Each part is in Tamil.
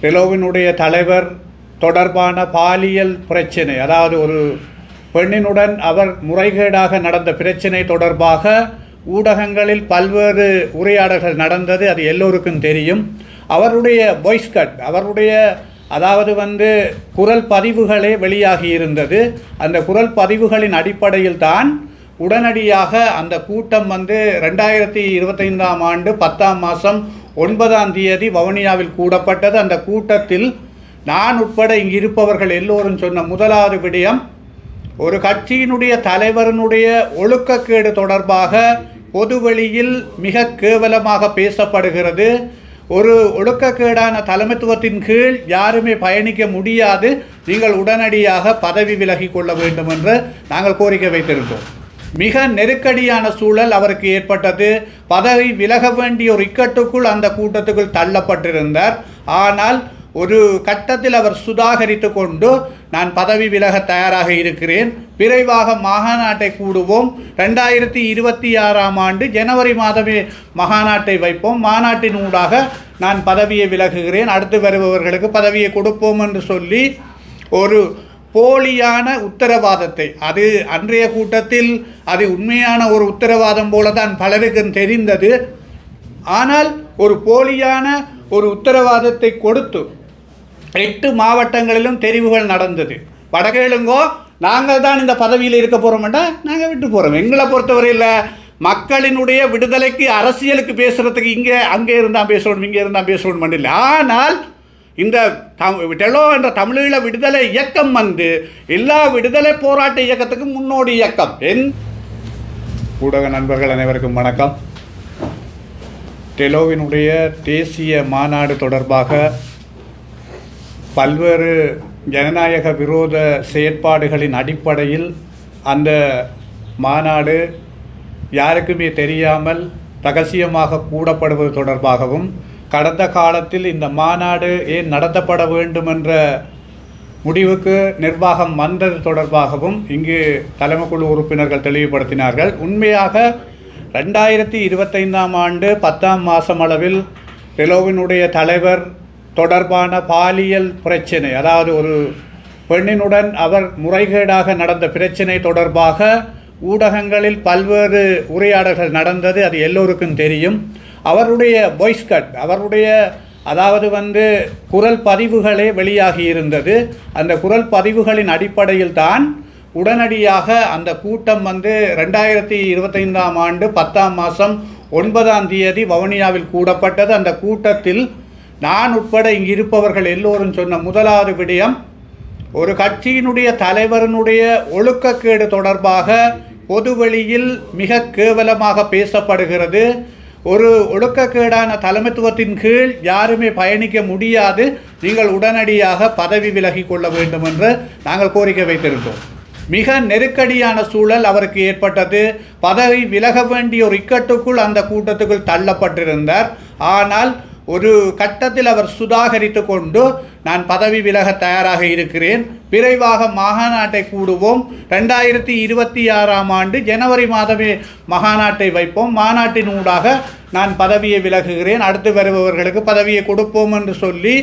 டெலோவினுடைய தலைவர் தொடர்பான பாலியல் பிரச்சனை, அதாவது ஒரு பெண்ணினுடன் அவர் முறைகேடாக நடந்த பிரச்சனை தொடர்பாக ஊடகங்களில் பல்வேறு உரையாடல்கள் நடந்தது. அது எல்லோருக்கும் தெரியும். அவருடைய வாய்ஸ் கட், அவருடைய குரல் பதிவுகளே வெளியாகி இருந்தது. அந்த குரல் பதிவுகளின் அடிப்படையில் தான் உடனடியாக அந்த கூட்டம் 2025ஆம் ஆண்டு 10ஆம் மாதம் 9ஆம் தேதி வவுனியாவில் கூடப்பட்டது. அந்த கூட்டத்தில் நான் உட்பட இங்கு இருப்பவர்கள் எல்லோரும் சொன்ன முதலாவது விடயம், ஒரு கட்சியினுடைய தலைவரினுடைய ஒழுக்கக்கேடு தொடர்பாக பொதுவெளியில் மிக கேவலமாக பேசப்படுகிறது. ஒரு ஒழுக்கக்கேடான தலைமைத்துவத்தின் கீழ் யாருமே பயணிக்க முடியாது, நீங்கள் உடனடியாக பதவி விலகி கொள்ள வேண்டும் என்று நாங்கள் கோரிக்கை வைத்திருந்தோம். மிக நெருக்கடியான சூழல் அவருக்கு ஏற்பட்டது. பதவி விலக வேண்டிய ஒரு இக்கட்டுக்குள் அந்த கூட்டத்துக்குள் தள்ளப்பட்டிருந்தார். ஆனால் ஒரு கட்டத்தில் அவர் சுதாகரித்து கொண்டு, நான் பதவி விலக தயாராக இருக்கிறேன், விரைவாக மாகாநாட்டை கூடுவோம், 2026ஆம் ஆண்டு ஜனவரி மாதமே மகாநாட்டை வைப்போம், மாநாட்டின் ஊடாக நான் பதவியை விலகுகிறேன், அடுத்து வருபவர்களுக்கு பதவியை கொடுப்போம் என்று சொல்லி ஒரு போலியான உத்தரவாதத்தை, அது அன்றைய கூட்டத்தில் அது உண்மையான ஒரு உத்தரவாதம் போல தான் பலருக்கும் தெரிந்தது. ஆனால் ஒரு போலியான ஒரு உத்தரவாதத்தை கொடுத்து 8 மாவட்டங்களிலும் தெரிவுகள் நடந்தது. வடகேளுங்கோ, நாங்கள் தான் இந்த பதவியில் இருக்க போகிறோம்டா, நாங்கள் விட்டு போகிறோம். எங்களை பொறுத்தவரையில் மக்களினுடைய விடுதலைக்கு அரசியலுக்கு பேசுகிறதுக்கு அங்கே இருந்தால் பேசணும், இங்கே இருந்தால் பேசணும் இல்லை. ஆனால் இந்த டெலோ என்ற தமிழீழ விடுதலை இயக்கம் எல்லா விடுதலை போராட்ட இயக்கத்துக்கும் முன்னோடி இயக்கம். ஊடக நண்பர்கள் அனைவருக்கும் வணக்கம். டெலோவினுடைய தேசிய மாநாடு தொடர்பாக பல்வேறு ஜனநாயக விரோத செயற்பாடுகளின் அடிப்படையில் அந்த மாநாடு யாருக்குமே தெரியாமல் ரகசியமாக கூடப்படுவது தொடர்பாகவும், கடந்த காலத்தில் இந்த மாநாடு ஏன் நடத்தப்பட வேண்டும் என்ற முடிவுக்கு நிர்வாகம் வந்தது தொடர்பாகவும் இங்கு தலைமை குழு உறுப்பினர்கள் தெளிவுபடுத்தினார்கள். உண்மையாக 2025ஆம் ஆண்டு 10ஆம் மாதம் அளவில் டெலோவினுடைய தலைவர் தொடர்பான பாலியல் பிரச்சனை, அதாவது ஒரு பெண்ணினுடன் அவர் முறைகேடாக நடந்த பிரச்சனை தொடர்பாக ஊடகங்களில் பல்வேறு உரையாடல்கள் நடந்தது. அது எல்லோருக்கும் தெரியும். அவருடைய வாய்ஸ் கட், அவருடைய குரல் பதிவுகளே வெளியாகி இருந்தது. அந்த குரல் பதிவுகளின் அடிப்படையில் தான் உடனடியாக அந்த கூட்டம் 2025ஆம் ஆண்டு 10ஆம் மாதம் 9ஆம் தேதி வவுனியாவில் கூடப்பட்டது. அந்த கூட்டத்தில் நான் உட்பட இங்கு இருப்பவர்கள் எல்லோரும் சொன்ன முதலாவது விடயம், ஒரு கட்சியினுடைய தலைவரினுடைய ஒழுக்கக்கேடு தொடர்பாக பொதுவெளியில் மிக கேவலமாக பேசப்படுகிறது. ஒரு ஒழுக்கக்கேடான தலைமைத்துவத்தின் கீழ் யாருமே பயணிக்க முடியாது, நீங்கள் உடனடியாக பதவி விலகி கொள்ள வேண்டும் என்று நாங்கள் கோரிக்கை வைத்திருந்தோம். மிக நெருக்கடியான சூழல் அவருக்கு ஏற்பட்டது. பதவி விலக வேண்டிய ஒரு இக்கட்டுக்குள் அந்த கூட்டத்துக்குள் தள்ளப்பட்டிருந்தார். ஆனால் ஒரு கட்டத்தில் அவர் சுதாகரித்து கொண்டு, நான் பதவி விலக தயாராக இருக்கிறேன், விரைவாக மாகாநாட்டை கூடுவோம், 2026ஆம் ஆண்டு ஜனவரி மாதமே மகாநாட்டை வைப்போம், மாநாட்டின் ஊடாக நான் பதவியை விலகுகிறேன், அடுத்து வருபவர்களுக்கு பதவியை கொடுப்போம் என்று சொல்லி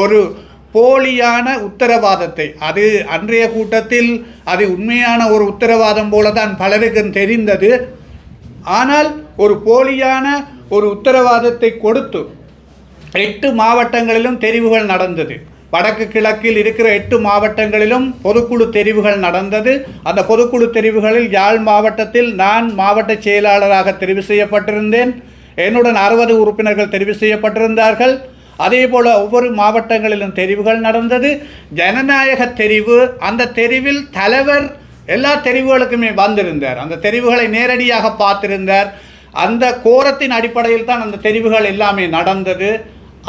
ஒரு போலியான உத்தரவாதத்தை, அது அன்றைய கூட்டத்தில் அது உண்மையான ஒரு உத்தரவாதம் போல தான் பலருக்கும் தெரிந்தது. ஆனால் ஒரு போலியான ஒரு உத்தரவாதத்தை கொடுத்து 8 மாவட்டங்களிலும் தெரிவுகள் நடந்தது. வடக்கு கிழக்கில் இருக்கிற 8 மாவட்டங்களிலும் பொதுக்குழு தெரிவுகள் நடந்தது. அந்த பொதுக்குழு தெரிவுகளில் யாழ் மாவட்டத்தில் நான் மாவட்ட செயலாளராக தெரிவு செய்யப்பட்டிருந்தேன். என்னுடன் 60 உறுப்பினர்கள் தெரிவு செய்யப்பட்டிருந்தார்கள். அதே போல் ஒவ்வொரு மாவட்டங்களிலும் தெரிவுகள் நடந்தது. ஜனநாயக தெரிவு, அந்த தெரிவில் தலைவர் எல்லா தெரிவுகளுக்குமே வந்திருந்தார். அந்த தெரிவுகளை நேரடியாக பார்த்திருந்தார். அந்த கோரத்தின் அடிப்படையில் தான் அந்த தெரிவுகள் எல்லாமே நடந்தது.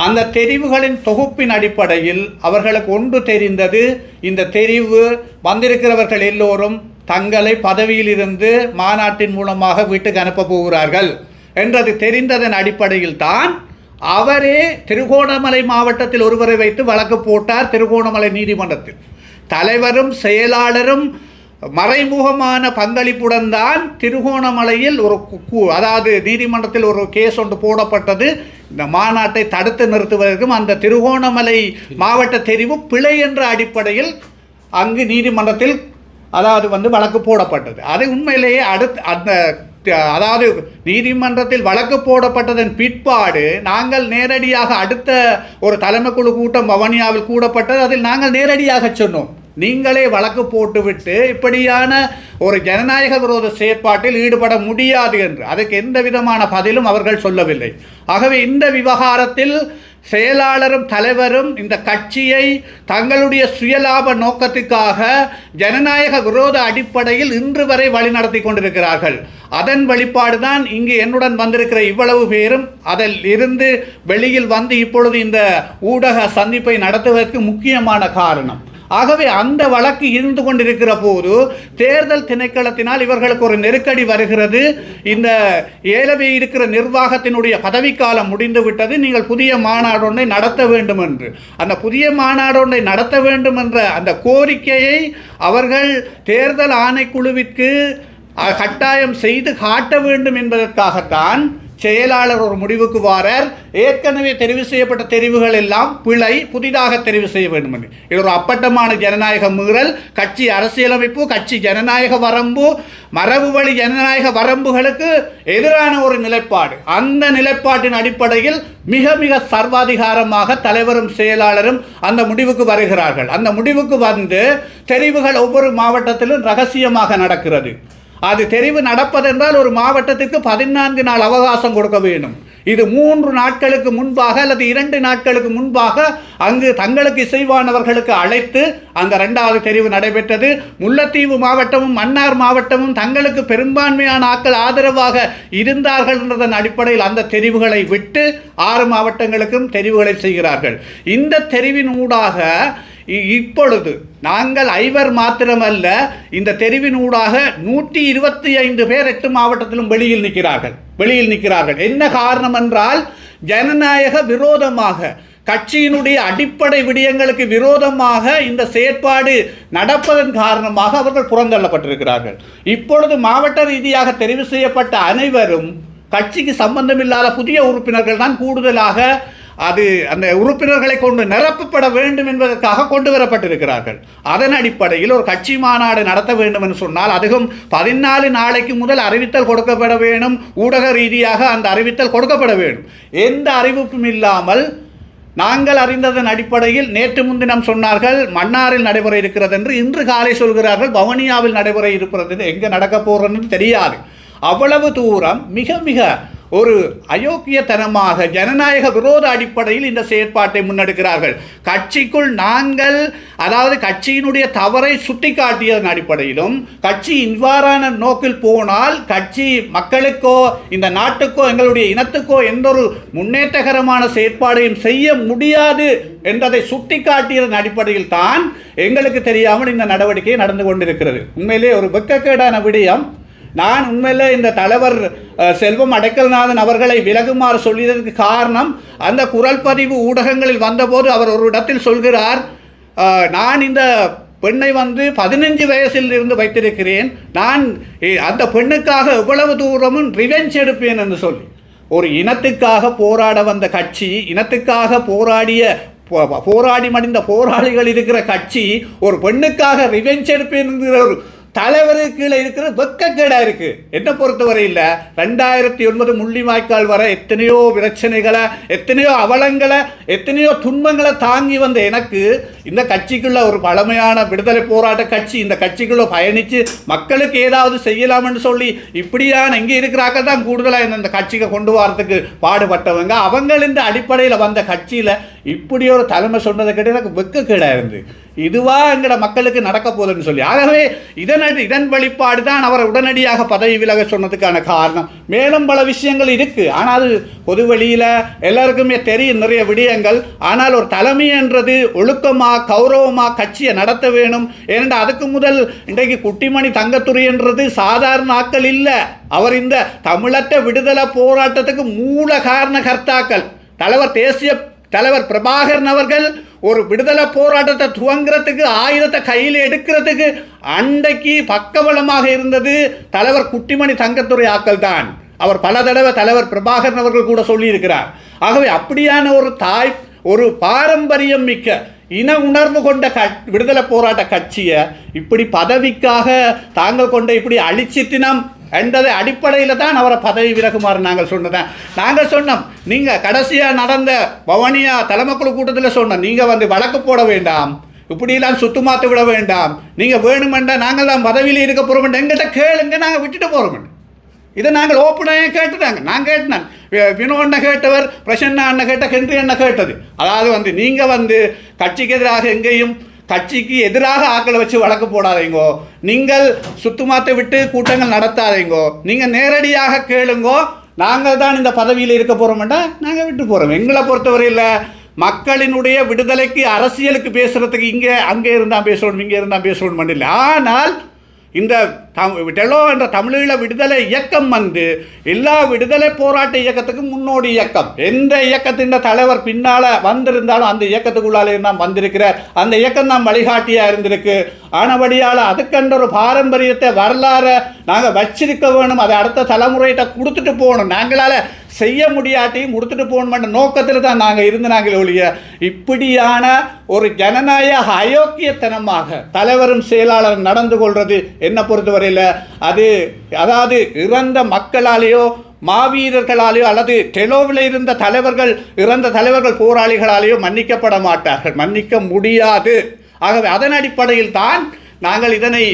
அந்த தெரிவுகளின் தொகுப்பின் அடிப்படையில் அவர்களுக்கு ஒன்று தெரிந்தது, இந்த தெரிவு வந்திருக்கிறவர்கள் எல்லோரும் தங்களை பதவியிலிருந்து மாநாட்டின் மூலமாக வீட்டுக்கு அனுப்ப போகிறார்கள் என்றது தெரிந்ததன் அடிப்படையில் தான் அவரே திருகோணமலை மாவட்டத்தில் ஒருவரை வைத்து வழக்கு போட்டார். திருகோணமலை நீதிமன்றத்தில் தலைவரும் செயலாளரும் மறைமுகமான பங்களிப்புடன் தான் திருகோணமலையில் ஒரு நீதிமன்றத்தில் ஒரு கேஸ் ஒன்று போடப்பட்டது. இந்த மாநாட்டை தடுத்து நிறுத்துவதற்கும் அந்த திருகோணமலை மாவட்ட தெரிவு பிழை என்ற அடிப்படையில் அங்கு நீதிமன்றத்தில் வழக்கு போடப்பட்டது. அது உண்மையிலேயே அதாவது நீதிமன்றத்தில் வழக்கு போடப்பட்டதன் பிற்பாடு நாங்கள் நேரடியாக அடுத்த ஒரு தலைமை குழு கூட்டம் வவுனியாவில் கூடப்பட்டது. அதில் நாங்கள் நேரடியாக சொன்னோம், நீங்களே வழக்கு போட்டுவிட்டு இப்படியான ஒரு ஜனநாயக விரோத செயற்பாட்டில் ஈடுபட முடியாது என்று. அதுக்கு எந்த விதமான பதிலும் அவர்கள் சொல்லவில்லை. ஆகவே இந்த விவகாரத்தில் செயலாளரும் தலைவரும் இந்த கட்சியை தங்களுடைய சுயலாப நோக்கத்துக்காக ஜனநாயக விரோத அடிப்படையில் இன்று வரை வழிநடத்தி கொண்டிருக்கிறார்கள். அதன் வெளிப்பாடுதான் இங்கு என்னுடன் வந்திருக்கிற இவ்வளவு பேரும் அதில் இருந்து வெளியில் வந்து இப்பொழுது இந்த ஊடக சந்திப்பை நடத்துவதற்கு முக்கியமான காரணம். ஆகவே அந்த வழக்கு இருந்து கொண்டிருக்கிற போது தேர்தல் திணைக்களத்தினால் இவர்களுக்கு ஒரு நெருக்கடி வருகிறது. இந்த ஏலவே இருக்கிற நிர்வாகத்தினுடைய பதவிக்காலம் முடிந்துவிட்டது, நீங்கள் புதிய மாநாடு ஒன்றை நடத்த வேண்டும் என்று. அந்த புதிய மாநாடு ஒன்றை நடத்த வேண்டும் என்ற அந்த கோரிக்கையை அவர்கள் தேர்தல் ஆணைக்குழுவிற்கு கட்டாயம் செய்து காட்ட வேண்டும் என்பதற்காகத்தான் செயலாளர் ஒரு முடிவுக்கு வாரார். ஏற்கனவே தெரிவு செய்யப்பட்ட தெரிவுகள் எல்லாம் பிழை, புதிதாக தெரிவு செய்ய வேண்டும் என்று. இது ஒரு அப்பட்டமான ஜனநாயக மீறல். கட்சி அரசியலமைப்பு, கட்சி ஜனநாயக வரம்பு, மரபு வழி ஜனநாயக வரம்புகளுக்கு எதிரான ஒரு நிலைப்பாடு. அந்த நிலைப்பாட்டின் அடிப்படையில் மிக மிக சர்வாதிகாரமாக தலைவரும் செயலாளரும் அந்த முடிவுக்கு வருகிறார்கள். அந்த முடிவுக்கு வந்து தெரிவுகள் ஒவ்வொரு மாவட்டத்திலும் ரகசியமாக நடக்கிறது. அது தெரிவு நடப்பதென்றால் ஒரு மாவட்டத்திற்கு 14 நாள் அவகாசம் கொடுக்க வேண்டும். இது 3 நாட்களுக்கு முன்பாக அல்லது 2 நாட்களுக்கு முன்பாக அங்கு தங்களுக்கு இசைவானவர்களுக்கு அழைத்து அந்த 2வது தெரிவு நடைபெற்றது. முல்லைத்தீவு மாவட்டமும் மன்னார் மாவட்டமும் தங்களுக்கு பெரும்பான்மையான ஆட்கள் ஆதரவாக இருந்தார்கள் என்றதன் அடிப்படையில் அந்த தெரிவுகளை விட்டு 6 மாவட்டங்களுக்கும் தெரிவுகளை செய்கிறார்கள். இந்த தெரிவின் ஊடாக இப்பொழுது நாங்கள் 5 மாத்திரமல்ல, இந்த தெரிவின் ஊடாக 125 பேர் 8 மாவட்டத்திலும் வெளியில் நிற்கிறார்கள். என்ன காரணம் என்றால் ஜனநாயக விரோதமாக, கட்சியினுடைய அடிப்படை விடயங்களுக்கு விரோதமாக இந்த செயற்பாடு நடப்பதன் காரணமாக அவர்கள் புறந்தள்ளப்பட்டிருக்கிறார்கள். இப்பொழுது மாவட்ட ரீதியாக தெரிவு செய்யப்பட்ட அனைவரும் கட்சிக்கு சம்பந்தமில்லாத புதிய உறுப்பினர்கள் தான் கூடுதலாக அந்த உறுப்பினர்களை கொண்டு நிரப்பப்பட வேண்டும் என்பதற்காக கொண்டு வரப்பட்டிருக்கிறார்கள். அதன் அடிப்படையில் ஒரு கட்சி மாநாடு நடத்த வேண்டும் என்று சொன்னால் அதுவும் 14 நாளைக்கு முதல் அறிவித்தல் கொடுக்கப்பட வேண்டும். ஊடக ரீதியாக அந்த அறிவித்தல் கொடுக்கப்பட வேண்டும். எந்த அறிவிப்பும் இல்லாமல் நாங்கள் அறிந்ததன் அடிப்படையில் நேற்று முன்தினம் சொன்னார்கள் மன்னாரில் நடைபெற இருக்கிறது என்று, இன்று காலை சொல்கிறார்கள் வவுனியாவில் நடைபெற இருக்கிறது. எங்கே நடக்க போகிறதுன்னு தெரியாது. அவ்வளவு தூரம் மிக மிக ஒரு அயோக்கியத்தனமாக ஜனநாயக விரோத அடிப்படையில் இந்த செயற்பாட்டை முன்னெடுக்கிறார்கள். கட்சிக்குள் நாங்கள் கட்சியினுடைய தவறை சுட்டிக்காட்டியதன் அடிப்படையிலும் கட்சி இவ்வாறான நோக்கில் போனால் கட்சி மக்களுக்கோ இந்த நாட்டுக்கோ எங்களுடைய இனத்துக்கோ எந்த ஒரு முன்னேற்றகரமான செயற்பாடையும் செய்ய முடியாது என்பதை சுட்டிக்காட்டியதன் அடிப்படையில் தான் எங்களுக்கு தெரியாமல் இந்த நடவடிக்கை நடந்து கொண்டிருக்கிறது. உண்மையிலே ஒரு வெட்கக்கேடான விடயம். நான் உண்மையிலே இந்த தலைவர் செல்வம் அடைக்கல்நாதன் அவர்களை விலகுமாறு சொல்லியதற்கு காரணம், அந்த குரல் பதிவு ஊடகங்களில் வந்தபோது அவர் ஒரு இடத்தில் சொல்கிறார், நான் இந்த பெண்ணை 15 வயசில் இருந்து வைத்திருக்கிறேன், நான் அந்த பெண்ணுக்காக எவ்வளவு தூரமும் ரிவெஞ்ச் எடுப்பேன் என்று சொல்லி. ஒரு இனத்துக்காக போராட வந்த கட்சி, இனத்துக்காக போராடி மடிந்த போராளிகள் இருக்கிற கட்சி ஒரு பெண்ணுக்காக ரிவெஞ்ச் எடுப்பேன் என்கிற ஒரு தலைவருக்கு கீழே இருக்கிற வெக்கக்கேடாக இருக்குது. என்னை பொறுத்தவரை இல்லை, 2009 முள்ளிவாய்க்கால் வர எத்தனையோ பிரச்சனைகளை, எத்தனையோ அவலங்களை, எத்தனையோ துன்பங்களை தாங்கி வந்த எனக்கு இந்த கட்சிக்குள்ள ஒரு பழமையான விடுதலை போராட்ட கட்சி, இந்த கட்சிக்குள்ள பயணித்து மக்களுக்கு ஏதாவது செய்யலாம்னு சொல்லி இப்படியான இங்கே இருக்கிறாக்கள் தான் கூடுதலாக இந்த கட்சிக்கு கொண்டு வரதுக்கு பாடுபட்டவங்க. அவங்களின் அடிப்படையில் வந்த கட்சியில் இப்படி ஒரு தலைமை சொன்னதை கேட்டு எனக்கு வெக்கக்கேடாக இருந்து இதுவா எங்கட மக்களுக்கு நடக்க போகுதுன்னு சொல்லி. ஆகவே இதன் வெளிப்பாடு தான் அவர் உடனடியாக பதவி விலக சொன்னதுக்கான காரணம். மேலும் பல விஷயங்கள் இருக்கு, ஆனால் அது பொது வெளியில எல்லாருக்குமே தெரியும் நிறைய விடயங்கள். ஆனால் ஒரு தலைமை என்றது ஒழுக்கமா கௌரவமா கட்சியை நடத்த வேணும். ஏனென்றால் அதுக்கு முதல் இன்றைக்கு குட்டிமணி தங்கத்துறை என்றது சாதாரண ஆட்கள் இல்லை. அவர் இந்த தமிழற்ற விடுதலை போராட்டத்துக்கு மூல காரண கர்த்தாக்கள். தேசிய தலைவர் பிரபாகரன் அவர்கள் ஒரு விடுதலை போராட்டத்தை துவங்குறதுக்கு ஆயுதத்தை கையில் எடுக்கிறதுக்கு அன்றைக்கு பக்கபலமாக இருந்தது தலைவர் குட்டிமணி தங்கத்துறை ஆக்கள் தான். அவர் பல தடவை தலைவர் பிரபாகரன் அவர்கள் கூட சொல்லியிருக்கிறார். ஆகவே அப்படியான ஒரு பாரம்பரியம் மிக்க இன உணர்வு கொண்ட விடுதலை போராட்ட கட்சியை இப்படி பதவிக்காக தாங்கள் கொண்ட இப்படி அழிச்சித்தினம் என்றது அடிப்படையில் தான் அவரை பதவி விலகுமாறு நாங்கள் சொன்னோம். நீங்கள் கடைசியாக நடந்த பவனியா தலைமைக்குழு கூட்டத்தில் சொன்னோம், நீங்கள் வழக்கு போட வேண்டாம், இப்படிலாம் சுத்தமாற்ற விட வேண்டாம், நீங்கள் வேணுமெண்டா நாங்கள் தான் பதவியில் இருக்க போகிறோம், எங்கிட்ட கேளுங்க, நாங்கள் விட்டுட்டு போகிறோம். இதை நாங்கள் ஓப்பனாக கேட்டுட்டாங்க. நான் கேட்டேன், வினோ அண்ணன் கேட்டவர், பிரசன்னா அண்ணன் கேட்ட, ஹென்றி அண்ணன் கேட்டது. அதாவது நீங்கள் கட்சிக்கு எதிராக எங்கேயும் கட்சிக்கு எதிராக ஆக்களை வச்சு வழக்கு போடாதீங்கோ, நீங்கள் சுத்தமாத்த விட்டு கூட்டங்கள் நடத்தாதீங்கோ, நீங்கள் நேரடியாக கேளுங்கோ, நாங்கள் தான் இந்த பதவியில் இருக்க போகிறோம்டா நாங்கள் விட்டு போகிறோம். எங்களை பொறுத்தவரையில் மக்களினுடைய விடுதலைக்கு அரசியலுக்கு பேசுகிறதுக்கு அங்கே இருந்தால் பேசணும், இங்கே இருந்தால் பேசணும் இல்லை. ஆனால் இந்த டெலோ என்ற தமிழீழ விடுதலை இயக்கம் எல்லா விடுதலை போராட்ட இயக்கத்துக்கும் முன்னோடி இயக்கம். எந்த இயக்கத்தின் தலைவர் பின்னால் வந்திருந்தாலும் அந்த இயக்கத்துக்குள்ளாலே தான் வந்திருக்கிறார். அந்த இயக்கம் தான் வழிகாட்டியாக இருந்திருக்கு. ஆனபடியால் அதுக்கென்ற ஒரு பாரம்பரியத்தை வரலாறை நாங்கள் வச்சிருக்க வேணும், அதை அடுத்த தலைமுறையிட்ட கொடுத்துட்டு போகணும். நாங்களால் செய்ய முடியாட்டியும் கொடுத்துட்டு போகணுமென்ற நோக்கத்தில் தான் நாங்கள் ஒழிய இப்படியான ஒரு ஜனநாயக அயோக்கியத்தனமாக தலைவரும் செயலாளரும் நடந்து கொள்வது என்னை பொறுத்தவரையில் அதாவது இறந்த மக்களாலேயோ மாவீரர்களாலேயோ அல்லது டெலோவில் இருந்த இறந்த தலைவர்கள் போராளிகளாலேயோ மன்னிக்கப்பட மாட்டார்கள், மன்னிக்க முடியாது. ஆகவே அதன் அடிப்படையில் தான் நாங்கள் இதனை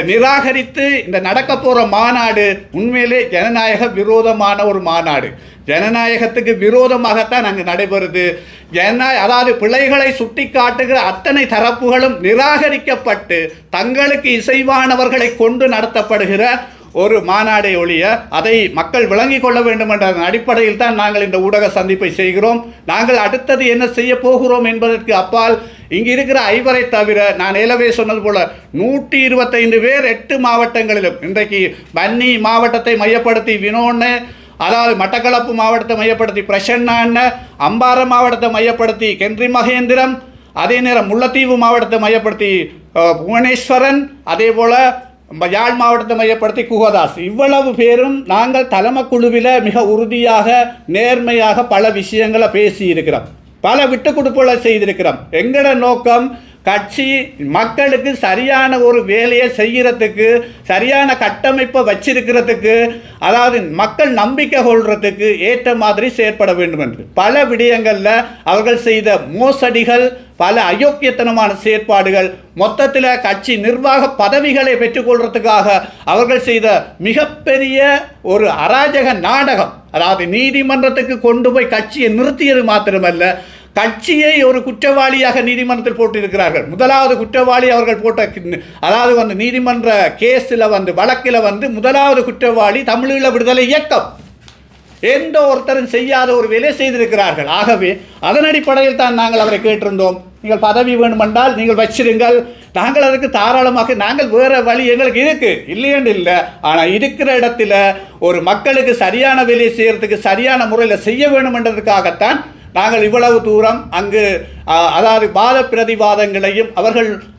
நிராகரித்து இந்த நடக்க போகிற மாநாடு உண்மையிலே ஜனநாயக விரோதமான ஒரு மாநாடு. ஜனநாயகத்துக்கு விரோதமாகத்தான் அங்கு நடைபெறுது. அதாவது பிள்ளைகளை சுட்டி காட்டுகிற அத்தனை தரப்புகளும் நிராகரிக்கப்பட்டு தங்களுக்கு இசைவானவர்களை கொண்டு நடத்தப்படுகிற ஒரு மாநாடை ஒழிய அதை மக்கள் விளங்கிக் கொள்ள வேண்டும் என்ற அடிப்படையில் தான் நாங்கள் இந்த ஊடக சந்திப்பை செய்கிறோம். நாங்கள் அடுத்தது என்ன செய்ய போகிறோம் என்பதற்கு அப்பால் இங்கு இருக்கிற 5 தவிர நான் ஏலவே சொன்னது போல 125 பேர் 8 மாவட்டங்களிலும் இன்றைக்கு வன்னி மாவட்டத்தை மையப்படுத்தி வினோன்னு, அதாவது மட்டக்களப்பு மாவட்டத்தை மையப்படுத்தி பிரசன்னா, அம்பாறை மாவட்டத்தை மையப்படுத்தி கென்றி மகேந்திரம், அதே நேரம் முல்லைத்தீவு மாவட்டத்தை மையப்படுத்தி புவனேஸ்வரன், அதே போல் யாழ் மாவட்டத்தை மையப்படுத்தி குகதாஸ், இவ்வளவு பேரும் நாங்கள் தலைமை குழுவில் மிக உறுதியாக நேர்மையாக பல விஷயங்களை பேசி இருக்கிறோம், பல விட்டு கொடுப்புகளை செய்திருக்கிறோம். எங்களோட நோக்கம் கட்சி மக்களுக்கு சரியான ஒரு வேலையை செய்கிறதுக்கு, சரியான கட்டமைப்பை வச்சிருக்கிறதுக்கு, அதாவது மக்கள் நம்பிக்கை கொள்றதுக்கு ஏற்ற மாதிரி செயற்பட வேண்டும் என்று பல விடயங்களில் அவர்கள் செய்த மோசடிகள், பல அயோக்கியத்தனமான செயற்பாடுகள், மொத்தத்தில் கட்சி நிர்வாக பதவிகளை பெற்றுக்கொள்றதுக்காக அவர்கள் செய்த மிகப்பெரிய ஒரு அராஜக நாடகம். அதாவது நீதிமன்றத்துக்கு கொண்டு போய் கட்சியை நிறுத்தியது மாத்திரமல்ல, கட்சியை ஒரு குற்றவாளியாக நீதிமன்றத்தில் போட்டிருக்கிறார்கள். முதலாவது குற்றவாளி அவர்கள் போட்ட, அதாவது நீதிமன்ற கேஸில் வழக்கில் முதலாவது குற்றவாளி தமிழீழ விடுதலை இயக்கம். எந்த ஒருத்தரும் செய்யாத ஒரு வேலை செய்திருக்கிறார்கள். ஆகவே அதன் அடிப்படையில் தான் நாங்கள் அவரை கேட்டிருந்தோம், நீங்கள் பதவி வேணுமென்றால் நீங்கள் வச்சிருங்கள், நாங்கள் அதற்கு தாராளமாக, நாங்கள் வேறு வழி எங்களுக்கு இருக்குது, இல்லையென்று இல்லை. ஆனால் இருக்கிற இடத்துல ஒரு மக்களுக்கு சரியான வேலையை செய்கிறதுக்கு சரியான முறையில் செய்ய வேண்டும் என்றதுக்காகத்தான் நாங்கள் இவ்வளவு தூரம் அங்கு, அதாவது வாத பிரதிவாதங்களையும்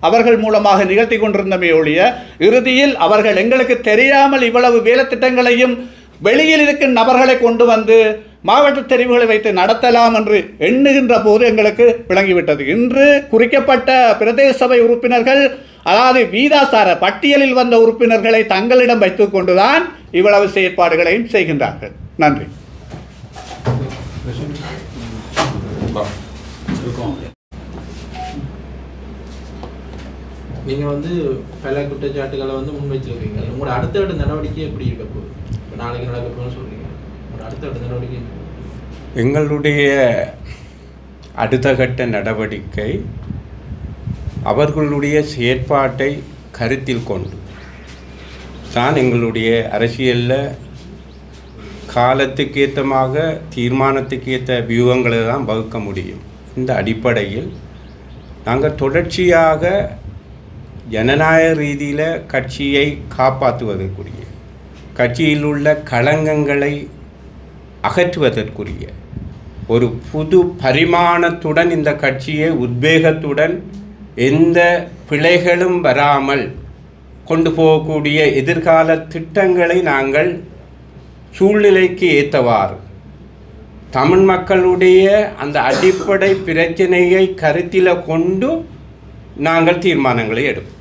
அவர்கள் மூலமாக நிகழ்த்தி கொண்டிருந்தமே ஒழிய, இறுதியில் அவர்கள் எங்களுக்கு தெரியாமல் இவ்வளவு வேலை திட்டங்களையும் வெளியில் இருக்கும் நபர்களை கொண்டு மாவட்ட தெரிவுகளை வைத்து நடத்தலாம் என்று எண்ணுகின்ற போது எங்களுக்கு விளங்கிவிட்டது. இன்று குறிக்கப்பட்ட பிரதேச சபை உறுப்பினர்கள், அதாவது வீதாசார பட்டியலில் வந்த உறுப்பினர்களை தங்களிடம் வைத்துக் கொண்டுதான் இவ்வளவு செயற்பாடுகளையும் செய்கின்றார்கள். நன்றி. நீங்கள் பல குற்றச்சாட்டுகளை முன்வைச்சிருக்கீங்க. உங்களோட அடுத்த நடவடிக்கை எப்படி இருக்க போகுது? நாளைக்கு நடக்க போகுதுன்னு சொல்றீங்க, உங்களோட அடுத்த நடவடிக்கை? எங்களுடைய அடுத்த கட்ட நடவடிக்கை அவர்களுடைய செயற்பாட்டை கருத்தில் கொண்டு தான் எங்களுடைய அரசியலில் காலத்துக்கு ஏற்றமாக தீர்மானத்துக்கு ஏற்ற வியூகங்களை தான் வகுக்க முடியும். இந்த அடிப்படையில் நாங்கள் தொடர்ச்சியாக ஜனநாயக ரீதியில் கட்சியை காப்பாற்றுவதற்குரிய, கட்சியில் உள்ள களங்கங்களை அகற்றுவதற்குரிய ஒரு புது பரிமாணத்துடன் இந்த கட்சியை உத்வேகத்துடன் எந்த பிழைகளும் வராமல் கொண்டு போகக்கூடிய எதிர்கால திட்டங்களை நாங்கள் சூழ்நிலைக்கு ஏற்றவாறு தமிழ் மக்களுடைய அந்த அடிப்படை பிரச்சனையை கருத்தில் கொண்டு நாங்கள் தீர்மானங்களை எடுப்போம்.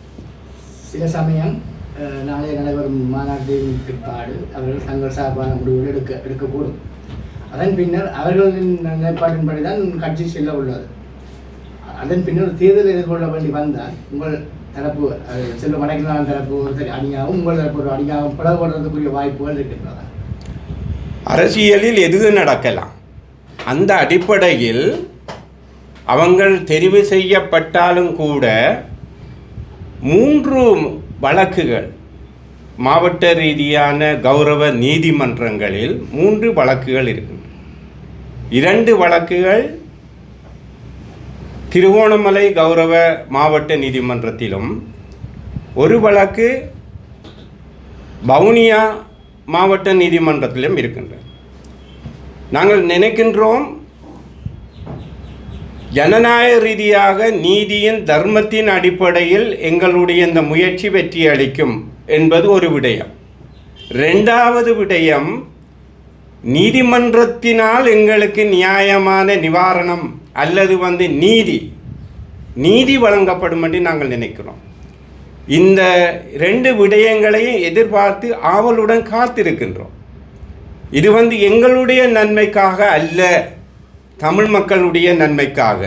சில சமயம் நாளைய நடைபெறும் மாநாட்டின் பிற்பாடு அவர்கள் தங்கள் சார்பான முடிவுகள் எடுக்கக்கூடும். அதன் பின்னர் அவர்களின் நிலைப்பாட்டின்படி தான் கட்சி செல்ல உள்ளது. அதன் பின்னர் தேர்தல் எதிர்கொள்ள வேண்டி வந்தால் உங்கள் தரப்பு செல்வ வடக்கிலான தரப்பு ஒரு அணியாகவும் உங்கள் தரப்பு ஒரு அணியாகவும் பிளவுபடுறதுக்குரிய வாய்ப்புகள் இருக்கின்றன. அரசியலில் எது நடக்கலாம். அந்த அடிப்படையில் அவங்கள் தெரிவு செய்யப்பட்டாலும் கூட 3 வழக்குகள் மாவட்ட ரீதியான கௌரவ நீதிமன்றங்களில் 3 வழக்குகள் இருக்கு. 2 வழக்குகள் திருகோணமலை கௌரவ மாவட்ட நீதிமன்றத்திலும், ஒரு வழக்கு வவுனியா மாவட்ட நீதிமன்றத்திலும் இருக்கின்றன. நாங்கள் நினைக்கின்றோம் ஜனநாயக ரீதியாக நீதியின் தர்மத்தின் அடிப்படையில் எங்களுடைய இந்த முயற்சி வெற்றி அளிக்கும் என்பது ஒரு விடயம். 2வது விடயம், நீதிமன்றத்தினால் எங்களுக்கு நியாயமான நிவாரணம் அல்லது நீதி வழங்கப்படும் என்று நாங்கள் நினைக்கிறோம். இந்த 2 விடயங்களையும் எதிர்பார்த்து ஆவலுடன் காத்திருக்கின்றோம். இது எங்களுடைய நன்மைக்காக அல்ல, தமிழ் மக்களுடைய நன்மைக்காக,